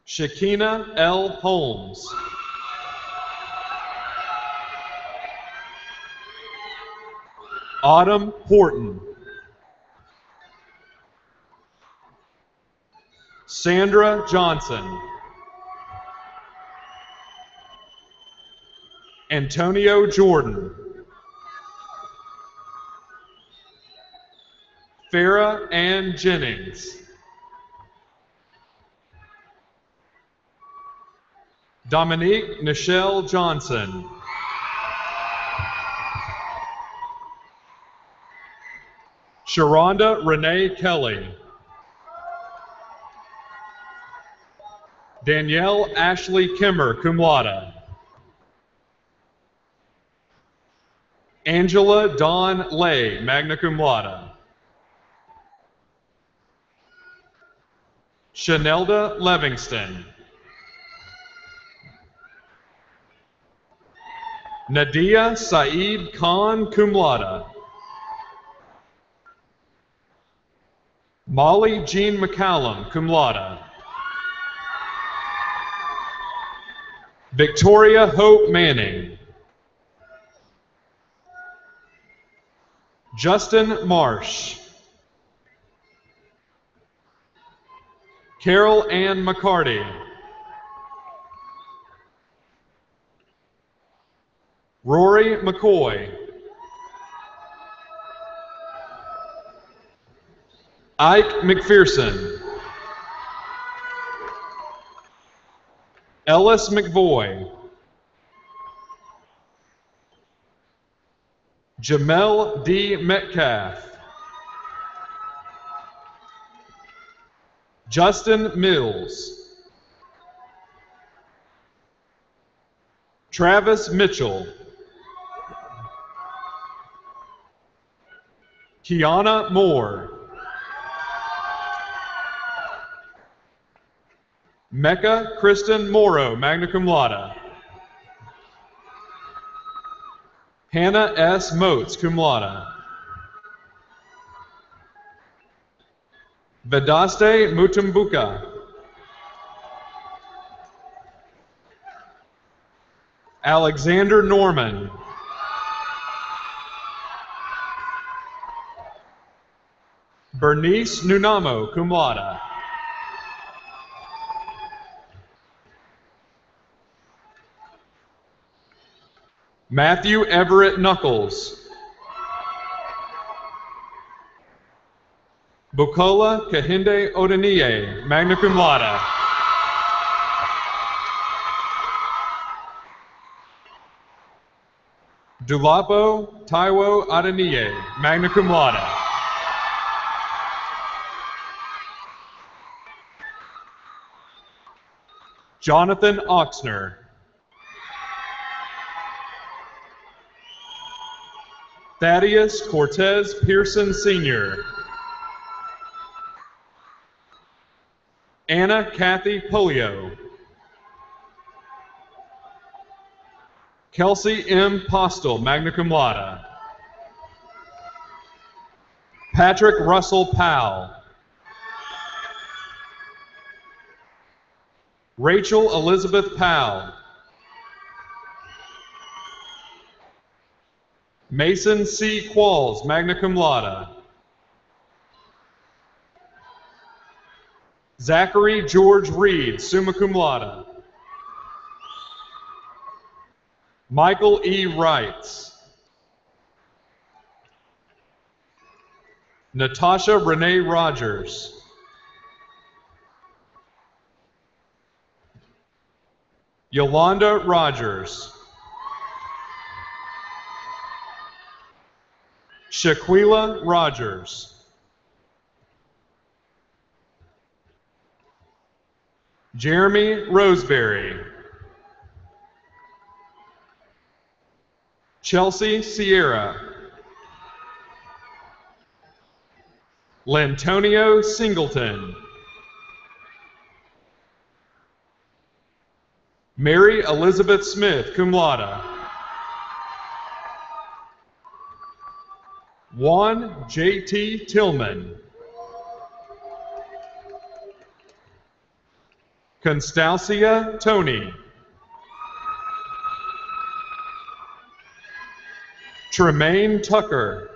Shakina L. Holmes. Autumn Horton. Sandra Johnson. Antonio Jordan. Farah Ann Jennings. Dominique Nichelle Johnson. Sharonda Renee Kelly. Danielle Ashley Kimmer, cum laude. Angela Dawn Lay, magna cum laude. Shanelda Levingston. Nadia Saeed Khan, cum laude. Molly Jean McCallum, cum laude. Victoria Hope Manning. Justin Marsh. Carol Ann McCarty. Rory McCoy. Ike McPherson. Ellis McVoy. Jamel D. Metcalf. Justin Mills. Travis Mitchell. Kiana Moore. Mecca Kristen Morrow, magna cum laude. Hannah S. Motes, cum laude. Vedaste Mutumbuka. Alexander Norman. Bernice Nunamo, cum laude. Matthew Everett Knuckles. Bukola Kahinde Odeniye, magna cum laude. Dulapo Taiwo Adeniye, magna cum laude. Jonathan Oxner. Thaddeus Cortez Pearson Sr. Anna Kathy Polio. Kelsey M. Postel, magna cum laude. Patrick Russell Powell. Rachel Elizabeth Powell. Mason C. Qualls, magna cum laude. Zachary George Reed, summa cum laude. Michael E. Wrights. Natasha Renee Rogers. Yolanda Rogers. Shaquila Rogers. Jeremy Roseberry. Chelsea Sierra. Lantonio Singleton. Mary Elizabeth Smith, cum laude. Juan J.T. Tillman. Constancia Tony. Tremaine Tucker.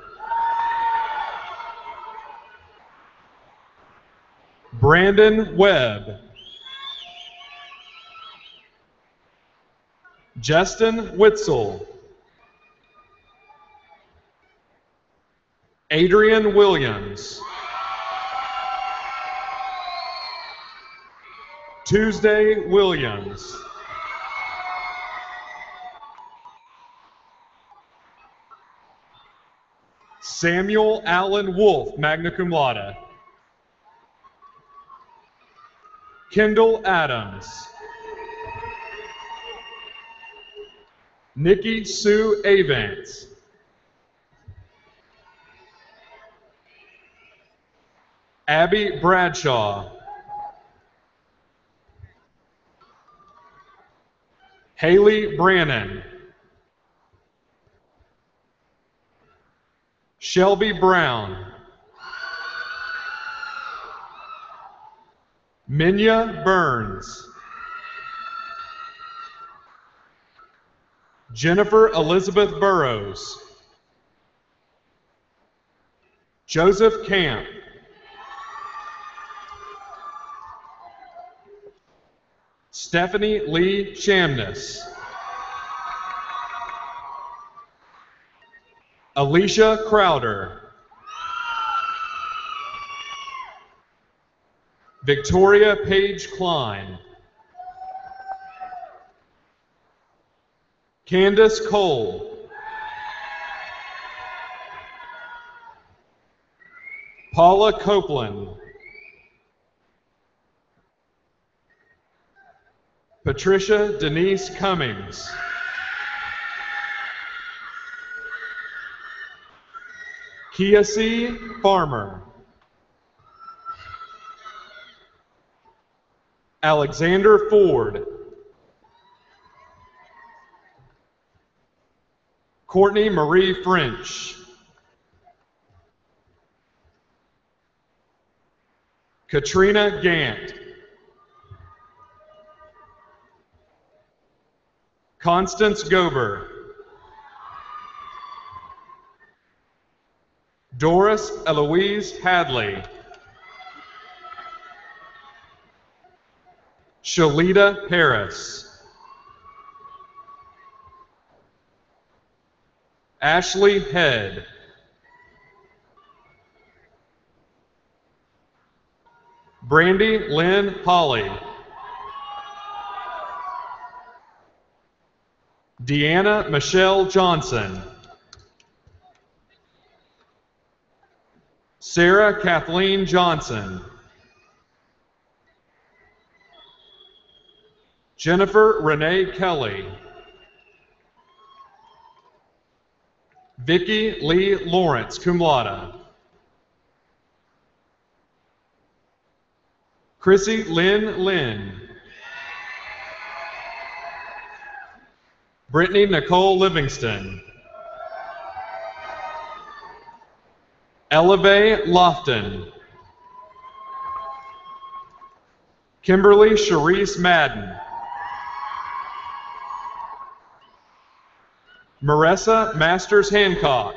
Brandon Webb. Justin Witzel. Adrian Williams. Tuesday Williams. Samuel Allen Wolf, magna cum laude. Kendall Adams. Nikki Sue Avance. Abby Bradshaw. Haley Brannon. Shelby Brown. Minya Burns. Jennifer Elizabeth Burrows. Joseph Camp. Stephanie Lee Shamness. Alicia Crowder. Victoria Page Klein. Candace Cole. Paula Copeland. Patricia Denise Cummings. Kia C. Farmer. Alexander Ford. Courtney Marie French. Katrina Gant. Constance Gober. Doris Eloise Hadley. Shalita Harris. Ashley Head. Brandy Lynn Holly. Deanna Michelle Johnson. Sarah Kathleen Johnson. Jennifer Renee Kelly. Vicki Lee Lawrence, cum laude. Chrissy Lynn Lynn. Brittany Nicole Livingston. Eleve Lofton. Kimberly Charisse Madden. Marissa Masters Hancock.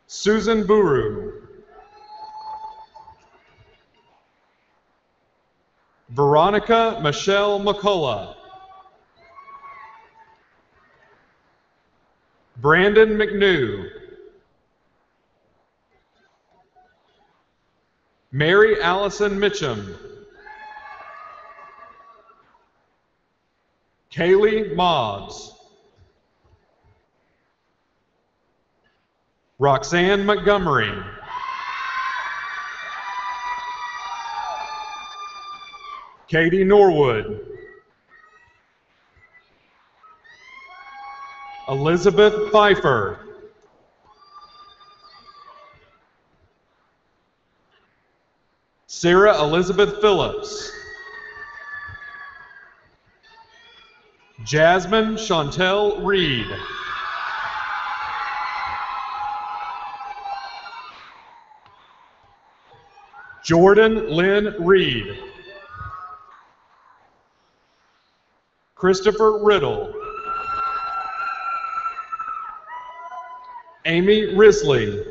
Susan Buru. Veronica Michelle McCullough. Brandon McNew. Mary Allison Mitchum. Kaylee Mobbs. Roxanne Montgomery. Katie Norwood. Elizabeth Pfeiffer. Sarah Elizabeth Phillips. Jasmine Chantel Reed. Jordan Lynn Reed. Christopher Riddle. Amy Risley.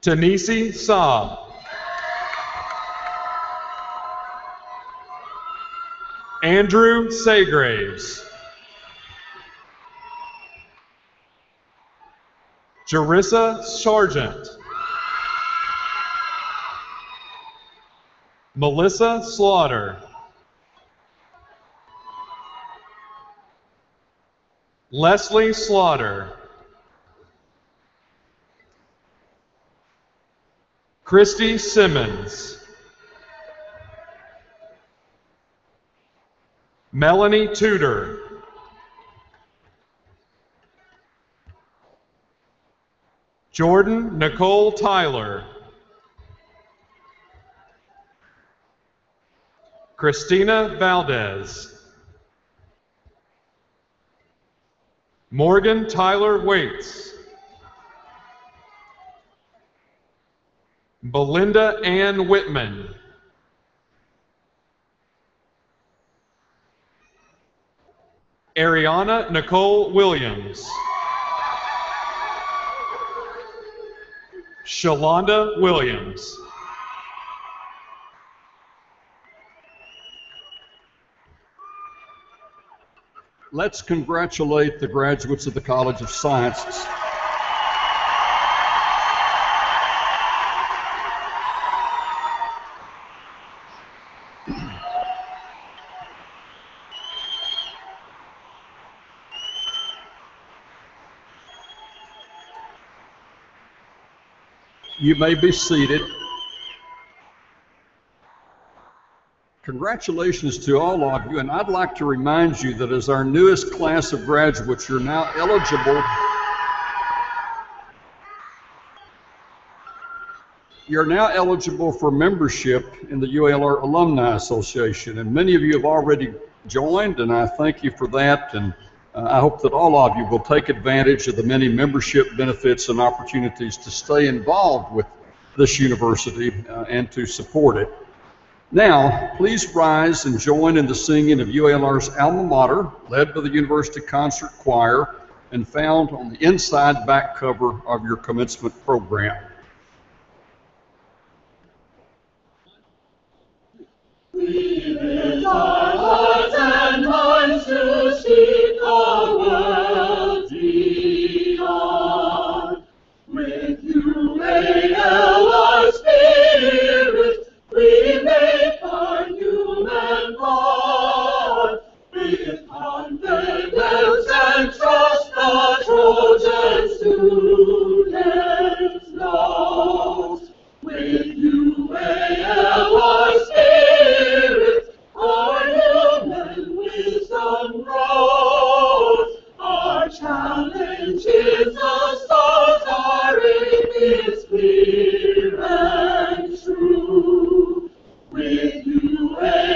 Tanisi Saab. Andrew Saygraves. Jerissa Sargent. Melissa Slaughter. Leslie Slaughter. Christy Simmons. Melanie Tudor. Jordan Nicole Tyler. Christina Valdez. Morgan Tyler Waits. Belinda Ann Whitman. Ariana Nicole Williams. Shalonda Williams. Let's congratulate the graduates of the College of Sciences. You may be seated. Congratulations to all of you, and I'd like to remind you that as our newest class of graduates, you're now eligible for membership in the UALR Alumni Association, and many of you have already joined, and I thank you for that, and I hope that all of you will take advantage of the many membership benefits and opportunities to stay involved with this university and to support it. Now, please rise and join in the singing of UALR's alma mater, led by the University Concert Choir and found on the inside back cover of your commencement program. We lift our hearts and minds to seek a world beyond. With UALR spirit, we make our human part. With confidence and trust, the Trojan students know. With UALR spirit, our human wisdom grows. Our challenge is the stars are radiance clear and true. With UALR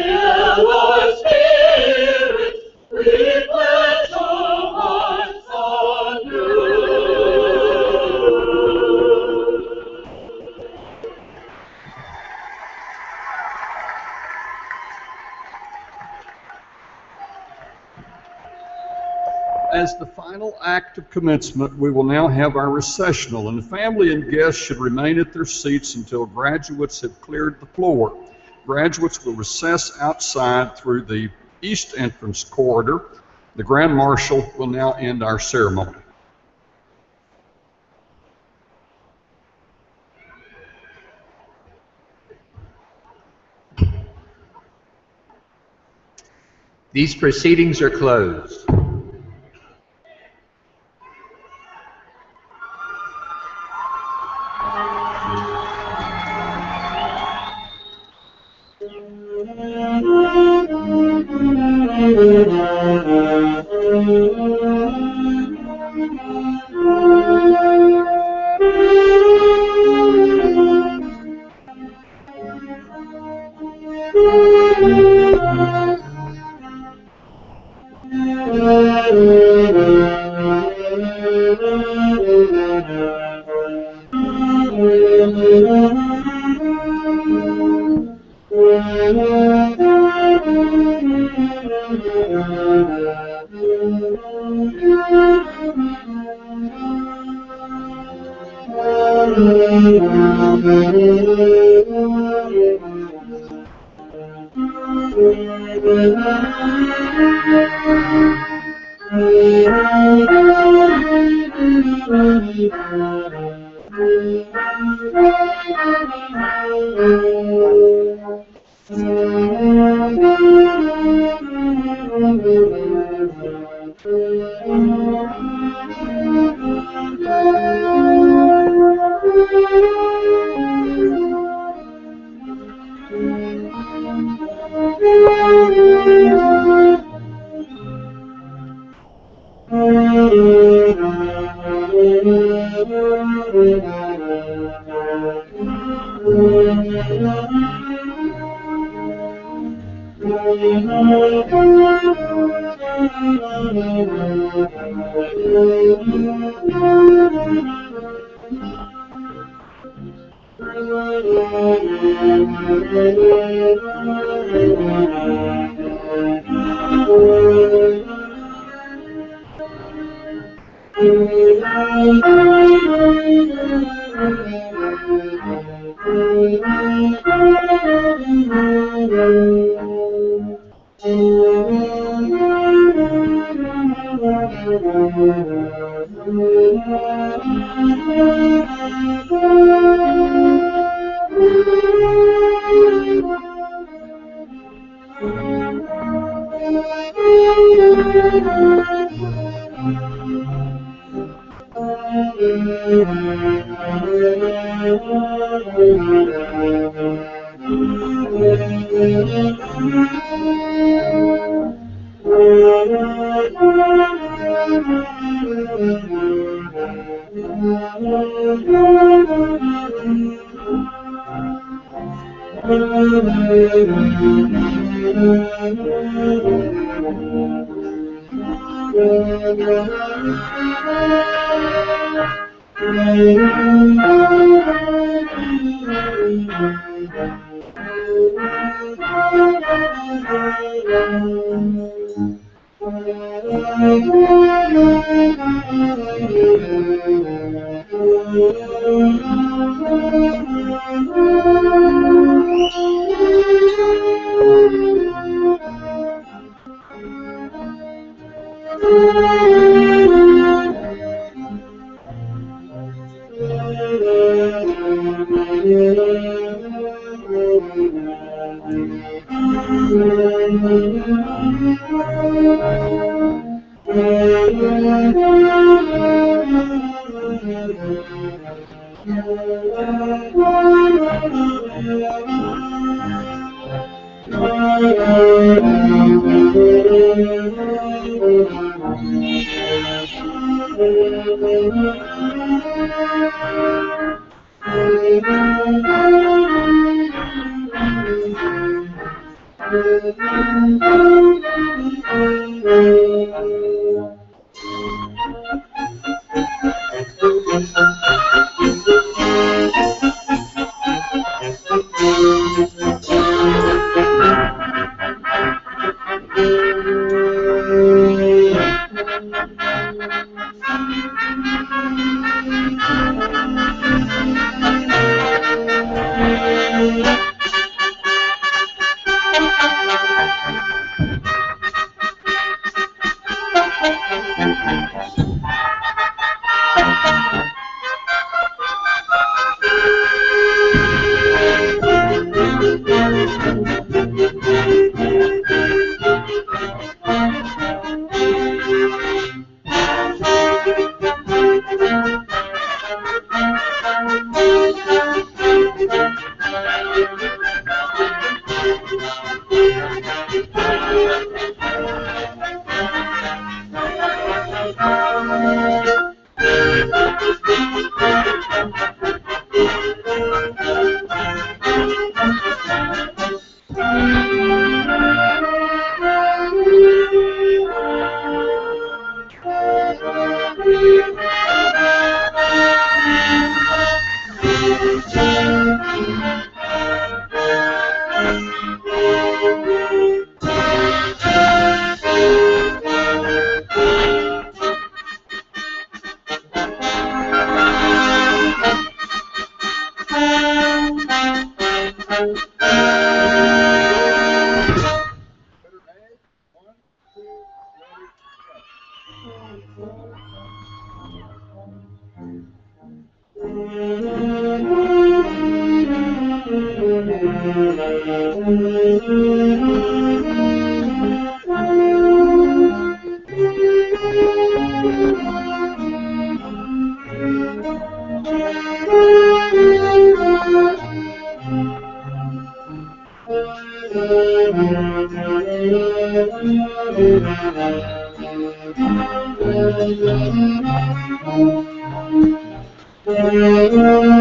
spirit, we pledge our hearts anew. As the final act of commencement, we will now have our recessional, and the family and guests should remain at their seats until graduates have cleared the floor. Graduates will recess outside through the east entrance corridor. The Grand Marshal will now end our ceremony. These proceedings are closed. Thank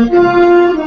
you.